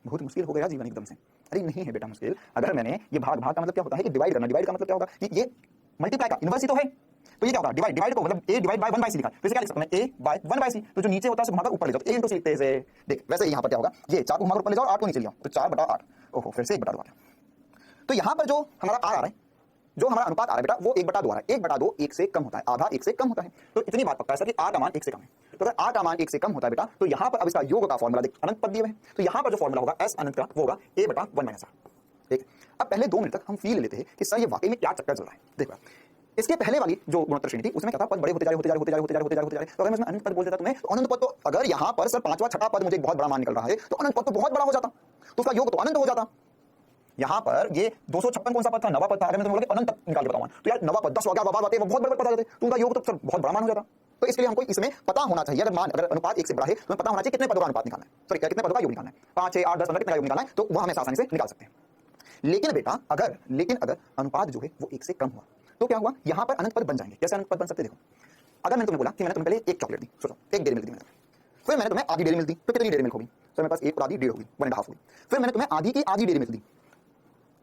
बहुत मुश्किल हो गया जीवन एकदम से। अरे नहीं है बेटा मुश्किल, अगर मैंने ये भाग का मतलब क्या होता है कि डिवाइड करना, डिवाइड का मतलब क्या होगा कि ये मल्टीप्लाई का इनवर्स ही तो है, तो ये क्या होगा? डिवाइड को मतलब a डिवाइड बाय 1/c लिखा, तो इसे क्या लिख सकते हैं? a बाय 1/c, तो जो नीचे होता है उसे घुमाकर ऊपर ले जाओ, तो a इनटू c लिखते हैं इसे। देख वैसे यहाँ पर क्या होगा, ये 4 को घुमाकर ऊपर ले जाओ, 8 को नीचे ले आओ, तो 4/8, ओहो फिर से 1/2 आ गया। तो यहाँ पर जो हमारा r आ रहा है, जो हमारा अनुपात आ रहा है बेटा, वो 1/2 आ रहा है। 1/2 1 से कम होता है, आधा 1 से कम होता है, तो इतनी बात पक्का है सर कि r का मान 1 से कम है। तो अगर r का मान 1 से कम होता है बेटा, तो यहाँ पर अब इसका योग का फॉर्मूला देख, अनंत पद दिए हुए हैं, तो यहाँ पर जो फॉर्मूला होगा s अनंत का वो होगा a बटा 1 माइनस r। ठीक, अब पहले 2 मिनट तक हम फील लेते हैं कि सर ये वाकई में क्या चक्कर चल रहा है। देखो इसके पहले वाली जो गुणोत्तर श्रेणी थी उसमें क्या था, पद बड़े होते जा रहे, तो अगर मैं इसमें अनंत पद बोल देता तुम्हें, तो अनंत पद तो अगर यहाँ पर सर 5वां 6वां पद मुझे बहुत बड़ा मान निकल रहा है, तो अनंत पद तो बहुत बड़ा हो जाता, तो उसका योग तो अनंत हो जाता। यहाँ पर ये 256 कौन सा पद था? 9वां पद था। अगर मैं तुम्हें अनंत निकाल के बताऊंगा तो यार 9वां पद 10 हो गया, 12 बातें वो बहुत बड़े पद आ जाते, तो उनका योग तो सर बहुत बड़ा मान हो जाता। तो इसके लिए हमको इसमें पता होना चाहिए, अगर अनुपात 1 से बड़ा है तो हमें पता होना चाहिए कितने पदों का अनुपात निकालना है, सॉरी कितने पदों का योग निकालना है, 5 6 8 10 15 कितने का योग निकालना है, तो वो हमें आसानी से निकाल सकते हैं। लेकिन बेटा अगर अनुपात जो है वो 1 से कम हुआ तो क्या हुआ, यहां पर अनंत पद बन जाएंगे। कैसे अनंत पद बन सकते हैं, देखो अगर मैंने तुम्हें बोला कि मैंने तुम्हें पहले एक चॉकलेट दी, सोचो एक डेयरी मिल्क दी मैंने, फिर मैंने तुम्हें आधी डेयरी मिल्क दी, तो कितनी डेयरी मिल्क होगी, तो मेरे पास एक और आधी 1.5 होगी, 1.5 होगी। फिर मैंने तुम्हें आधी की आधी डेयरी मिल्क दी,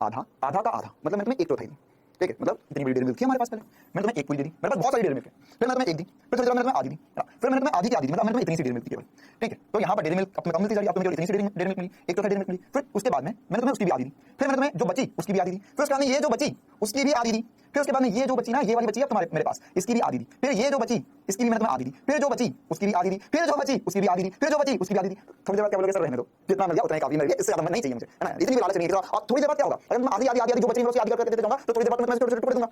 आधा आधा का आधा, मतलब मैंने तुम्हें एक चौथाई दी, ठीक है, मतलब इतनी बड़ी डेयरी मिल्क थी हमारे पास पहले, मैंने तुम्हें एक पूरी दे दी, मेरे पास बहुत सारी डेयरी मिल्क है, फिर मैंने तुम्हें एक दी, फिर थोड़ी देर मैंने तुम्हें आधी दी, फिर मैंने तुम्हें आधी की आधी दी, मतलब मैंने तुम्हें इतनी सी डेयरी मिल्क दी केवल, ठीक है। तो यहाँ पर डेयरी मिल्क कम मिलती जा रही है, अब तुम्हें इतनी सी डेयरी मिल्क मिली, एक चौथाई डेयरी मिल्क मिली, फिर उसके बाद में मैंने तुम्हें उसकी भी आधी दी, फिर मैंने तुम्हें जो बची उसकी भी आधी दी, फिर उसके बाद में ये जो बची उसकी भी आधी दी, फिर उसके बाद में ये जो बची ना, ये वाली बची है तुम्हारे मेरे पास, इसकी भी आधी दी, फिर ये जो बची इसकी भी मैंने तुम्हें आधी दी, फिर जो बची उसकी भी आधी दी, फिर जो बची उसकी भी आधी दी, फिर जो बची उसकी भी आधी दी। थोड़ी देर बाद क्या बोलोगे, सर रहने दो, जितना मिल गया उतना ही काफी मिल गया, इससे ज्यादा नहीं चाहिए मुझे, है ना, इतनी भी लालच नहीं है। और थोड़ी देर बाद क्या होगा, अगर मैं आधी आधी आधी जो बची उसकी आधी करके देते जाऊंगा तो थोड़ी देर बाद मैं छोटे छोटे दूंगा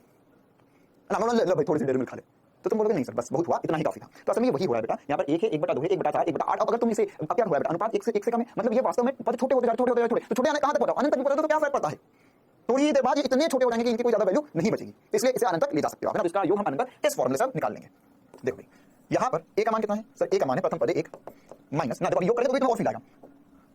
ना, ले लो भाई थोड़ी सी डेयरी मिल्क खा ले, तो तुम बोलोगे नहीं सर बस बहुत हुआ, इतना ही काफी था। तो असल में वही हुआ है बेटा, यहाँ पर 1 है 1/2 है 1/4 1/8। अब अगर तुम इसे अब क्या हुआ बेटा, अनुपात 1 से कम है, मतलब ये वास्तव में पद छोटे होते जा रहे, छोटे तो छोटे आने कहां तक पहुंचा, अनंत तक भी पहुंचा तो क्या फर्क पड़ता है, थोड़ी देर बाद ये इतने छोटे हो जाएंगे कि इनकी कोई ज्यादा वैल्यू नहीं बचेगी, इसलिए इसे अनंत तक ले जा सकते हो, तो इसका योग हम अनंत इस फॉर्मूले से निकाल लेंगे। देखो भाई यहाँ पर a का मान कितना है सर, a का मान है प्रथम पद 1 माइनस ना, देखो योग करेंगे तो इतना और फील आएगा,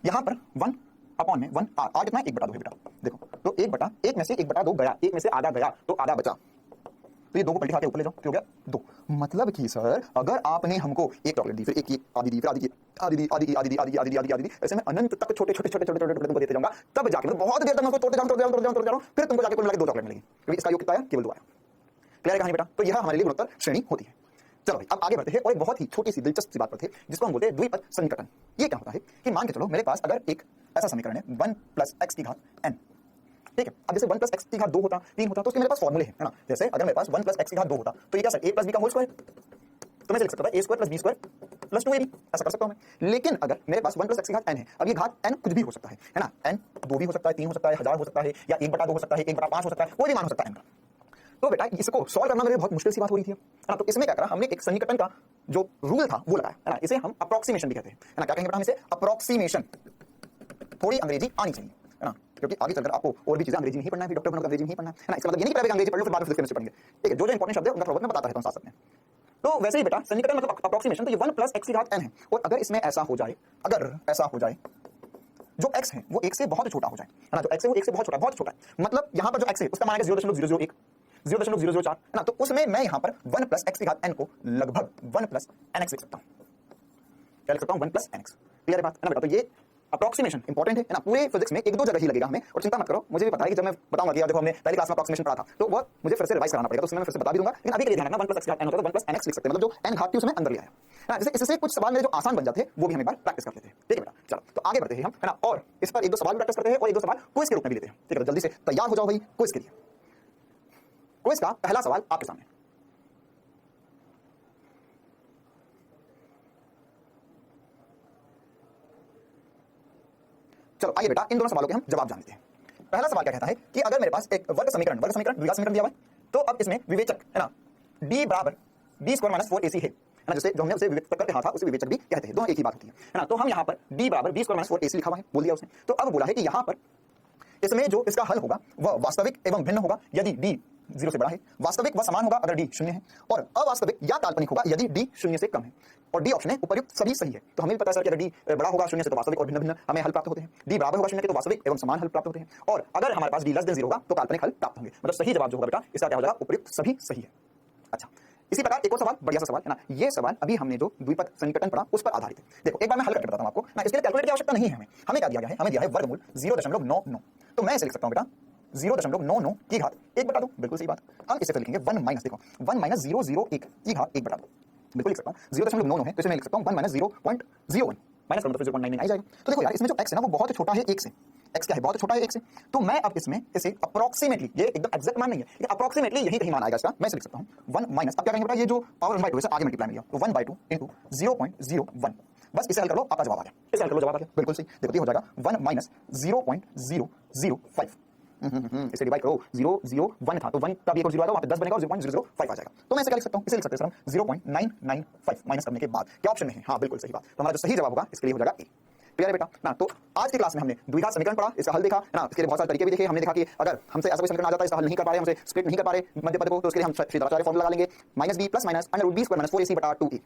यहाँ पर 1 अपॉन में 1 r कितना है 1/2 है बेटा, देखो तो 1 में से 1/2 गया, 1 में से आधा गया तो आधा बचा, तो ये 2 को पलटी खा के ऊपर ले जाओ, तो हो गया 2। मतलब कि सर अगर आपने हमको एक चॉकलेट दी, फिर एक की आधी दी, फिर आधी की आधी दी, आधी की आधी दी, आधी की आधी दी, आधी की आधी दी, ऐसे मैं अनंत तक छोटे छोटे छोटे छोटे छोटे तुमको देते जाऊंगा, तब जाके मतलब बहुत देर तक मैं उसको तोड़ते जाऊं, फिर तुमको जाके कुल मिला के 2 चॉकलेट मिलेगी, क्योंकि इसका योग कितना है, केवल 2 आया। क्लियर है कहानी बेटा, तो यह हमारे लिए गुणोत्तर श्रेणी होती है। चलो भाई अब आगे बढ़ते हैं और एक बहुत ही छोटी सी दिलचस्प सी बात पर थे, जिसको हम बोलते हैं द्विपद सन्निकटन। ये क्या होता है कि मान के चलो मेरे पास अगर एक ऐसा समीकरण है 1 + x की घात n, ठीक है। अब जैसे 1 + x की घात 2 होता 3 होता तो उसके मेरे पास फॉर्मूले हैं, है ना, जैसे अगर मेरे पास 1 + x की घात 2 होता तो ये क्या सर a + b का होल स्क्वायर, तो मैं लिख सकता था a² + b² + 2ab, ऐसा कर सकता हूं मैं। लेकिन अगर मेरे पास 1 + x की घात n है, अब ये घात n कुछ भी हो सकता है ना, n 2 भी हो सकता है, 3 हो सकता है, 1000 हो सकता है, या 1/2 हो सकता है, 1/5 हो सकता है, कोई भी मान हो सकता है n का। तो बेटा इसको सॉल्व करना मेरे लिए बहुत मुश्किल सी बात हो रही थी, है ना, तो इसमें क्या करा हमने, एक सन्निकटन का जो रूल था वो लगाया, है ना, इसे हम अप्रोक्सीमेशन भी कहते हैं, है ना, क्या कहेंगे बेटा हम इसे, अप्रोक्सीमेशन। थोड़ी अंग्रेजी आनी चाहिए, है ना, क्योंकि आगे चलकर आपको और भी चीजें अंग्रेजी नहीं पढ़ना है, डॉक्टर बनोगे अंग्रेजी नहीं पढ़ना है ना, इसका मतलब ये नहीं पढ़ेगा अंग्रेजी पढ़ लो फिर बाद में फिजिक्स पढ़ेंगे, ठीक है, जो इंपॉर्टेंट शब्द है उनका थोड़ा बहुत मैं बताता रहता हूं साथ में। तो वैसे ही बेटा सन्निकटन मतलब अप्रोक्सीमेशन, तो ये 1 + x की घात n है, और अगर इसमें ऐसा हो जाए, अगर ऐसा हो जाए जो x है वो 1 से बहुत छोटा हो जाए, है ना, जो x है वो 1 से बहुत छोटा है, मतलब यहाँ पर जो x है उसका मान है 0.001 0.004, है ना, तो उसमें मैं यहाँ पर 1 + x की घात n को लगभग 1 + nx लिख सकता हूँ, क्या लिख सकता हूँ 1 + nx। क्लियर है बात, है ना बेटा, तो ये अप्रोक्सीमेशन इंपॉर्टेंट है ना, पूरे फिजिक्स में 1-2 जगह ही लगेगा हमें, और चिंता मत करो, मुझे भी पता है कि जब मैं बताऊंगा कि यार देखो हमने पहली क्लास में अप्रोक्सीमेशन पढ़ा था तो वो मुझे फिर से रिवाइज कराना पड़ेगा, तो उसमें मैं फिर से बता भी दूंगा, लेकिन अभी के लिए ध्यान रखना 1 + x की घात n होता है तो 1 + nx लिख सकते हैं, मतलब जो n घात थी उसमें अंदर लिया है ना। जैसे इससे कुछ सवाल मेरे जो आसान बन जाते हैं वो भी हम एक बार प्रैक्टिस कर लेते हैं, ठीक है बेटा। चलो तो आगे बढ़ते हैं हम, है ना, और इस पर 1-2 सवाल भी प्रैक्टिस करते हैं और 1-2 सवाल क्विज के रूप में भी लेते हैं, ठीक है, तो जल्दी से तैयार हो जाओ भाई क्विज के लिए। क्विज का पहला सवाल आपके सामने, चलो आइए बेटा इन दोनों सवालों के हम जवाब जानते हैं। पहला सवाल क्या कहता है कि अगर मेरे पास एक वर्ग समीकरण द्विघात समीकरण दिया हुआ है, तो अब इसमें विवेचक, है ना, d बराबर b² - 4ac है ना, जैसे जो हमने उसे विवेचक करके कहा था उसे विवेचक भी कहते हैं, दोनों एक ही बात होती है ना। तो हम यहाँ पर d बराबर b² - 4ac लिखा हुआ है, बोल दिया उसने। तो अब बोला है कि यहाँ पर इसमें जो इसका हल होगा वह वास्तविक एवं भिन्न होगा यदि d 0 से बड़ा है, वास्तविक व समान होगा अगर d 0 है, और अवास्तविक या काल्पनिक होगा यदि d 0 से कम है, और डी ऑप्शन है उपर्युक्त सभी सही है। तो हमें पता है सर कि अगर डी बड़ा होगा 0 से तो वास्तविक और भिन्न भिन्न हमें हल प्राप्त होते हैं, डी बराबर होगा 0 के तो वास्तविक एवं समान हल प्राप्त होते हैं, और अगर हमारे पास डी लेस देन 0 होगा तो काल्पनिक हल प्राप्त होंगे। मतलब सही जवाब जो होगा बेटा इसका क्या हो जाएगा, उपर्युक्त सभी सही है। अच्छा, इसी प्रकार एक और सवाल, बढ़िया सा सवाल है ना, ये सवाल अभी हमने जो द्विपद सन्निकटन पढ़ा उस पर आधारित है। देखो एक बार मैं हल करके बताता हूं आपको ना, इसके लिए कैलकुलेटर की आवश्यकता नहीं है हमें क्या दिया गया है, हमें दिया है वर्गमूल 0.99। तो मैं इसे लिख सकता हूं बेटा 0.99 की घात 1/2, बिल्कुल सही बात। हम इसे फिर लिखेंगे 1 - देखो 1 - 001 की घात 1/2, बिल्कुल लिख सकता हूं 0.9 है तो इसे मैं लिख सकता हूं 1 - 0.01 माइनस करूंगा तो 0.99 आ जाएगा। तो देखो यार इसमें जो x है ना वो बहुत छोटा है 1 से, x क्या है बहुत छोटा है 1 से, तो मैं अब इसमें इसे अप्रोक्सीमेटली, ये एकदम एग्जैक्ट मान नहीं है, ये अप्रोक्सीमेटली यही कहीं मान आएगा इसका, मैं इसे लिख सकता हूं 1 माइनस, अब क्या करेंगे बेटा ये जो पावर 1/2 है आगे मल्टीप्लाई में लिया तो 1/2 इनटू 0.01, बस इसे हल कर लो आपका जवाब आ गया, इसे हल कर लो जवाब आ गया, बिल्कुल सही। देखो ये हो जाएगा 1 माइनस 0.005, इसे डिवाइड करो 001 था तो 1 का भी एक और 0 आएगा वहां पे 10 बनेगा और 0.005 आ जाएगा। तो मैं इसे क्या लिख सकता हूं, इसे लिख सकते हैं सर हम 0.995 माइनस करने के बाद क्या ऑप्शन में है, हां बिल्कुल सही बात। तो हमारा जो सही जवाब होगा इसके लिए हो जाएगा ए। क्लियर है बेटा ना? तो आज की क्लास में हमने द्विघात समीकरण पढ़ा, इसका हल देखा है ना, इसके लिए बहुत सारे तरीके भी देखे। हमने देखा कि अगर हमसे ऐसा कोई समीकरण आ जाता है, इसका हल नहीं कर पा रहे, हमसे स्प्लिट नहीं कर पा रहे मध्य पद को, तो उसके लिए हम श्रीधराचार्य फॉर्मूला लगा लेंगे, -b + -√b² - 4ac/2a।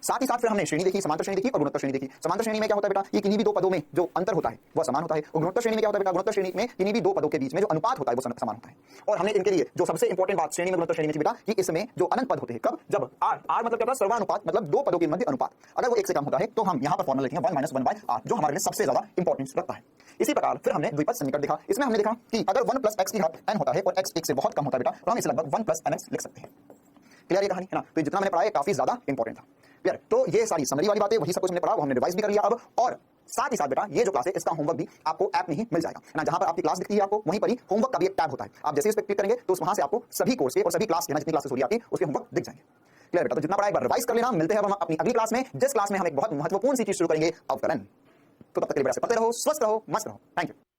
साथ ही साथ फिर हमने श्रेणी देखी, समांतर श्रेणी देखी और गुणोत्तर श्रेणी देखी। समांतर श्रेणी में क्या होता है बेटा, ये किन्हीं भी दो पदों में जो अंतर होता है वह समान होता है। और गुणोत्तर श्रेणी में क्या होता है बेटा, गुणोत्तर श्रेणी में किन्हीं भी दो पदों के बीच में जो अनुपात होता है वो समान होता है। और हमने इनके लिए जो सबसे इंपॉर्टेंट बात श्रेणी में, गुणोत्तर श्रेणी में बेटा, कि इसमें जो अनंत पद होते हैं, कब, जब r मतलब क्या होता है, सर्वानुपात, मतलब दो पदों के मध्य अनुपात, अगर वो 1 से कम होता है तो हम यहाँ पर फॉर्मूला लिखेंगे 1 - 1/r, जो हमारे लिए सबसे ज्यादा इंपॉर्टेंस रखता है। इसी प्रकार फिर हमने द्विपद समीकरण देखा। इसमें हमने देखा कि अगर 1 + x की घात n होता है और x 1 से बहुत कम होता है बेटा, तो हम इसे लगभग 1 + mx लिख सकते हैं। क्लियर ये कहानी है ना? तो जितना मैंने पढ़ा है काफी ज्यादा इंपॉर्टेंट था। क्लियर? तो ये सारी समरी वाली बातें, वही सब कुछ हमने पढ़ा, वो हमने रिवाइज भी कर लिया अब। और साथ ही साथ बेटा ये जो क्लास है इसका होमवर्क भी आपको ऐप में ही मिल जाएगा है ना, जहां पर आपकी क्लास दिखती है आपको, वहीं पर ही होमवर्क का भी एक टैब होता है। आप जैसे इस पर क्लिक करेंगे तो वहां से आपको सभी कोर्स के और सभी क्लास के ना, जितनी क्लासेस हो रही है आपकी, उसके होमवर्क दिख जाएंगे। क्लियर बेटा? तो जितना पढ़ा एक बार रिवाइज कर लेना। मिलते हैं हम अपनी अगली क्लास में, जिस क्लास में हम एक बहुत महत्वपूर्ण सी चीज शुरू करेंगे, अवकलन। तो तब तक के लिए बेटा पढ़ते रहो, स्वस्थ रहो, मस्त रहो। Thank you.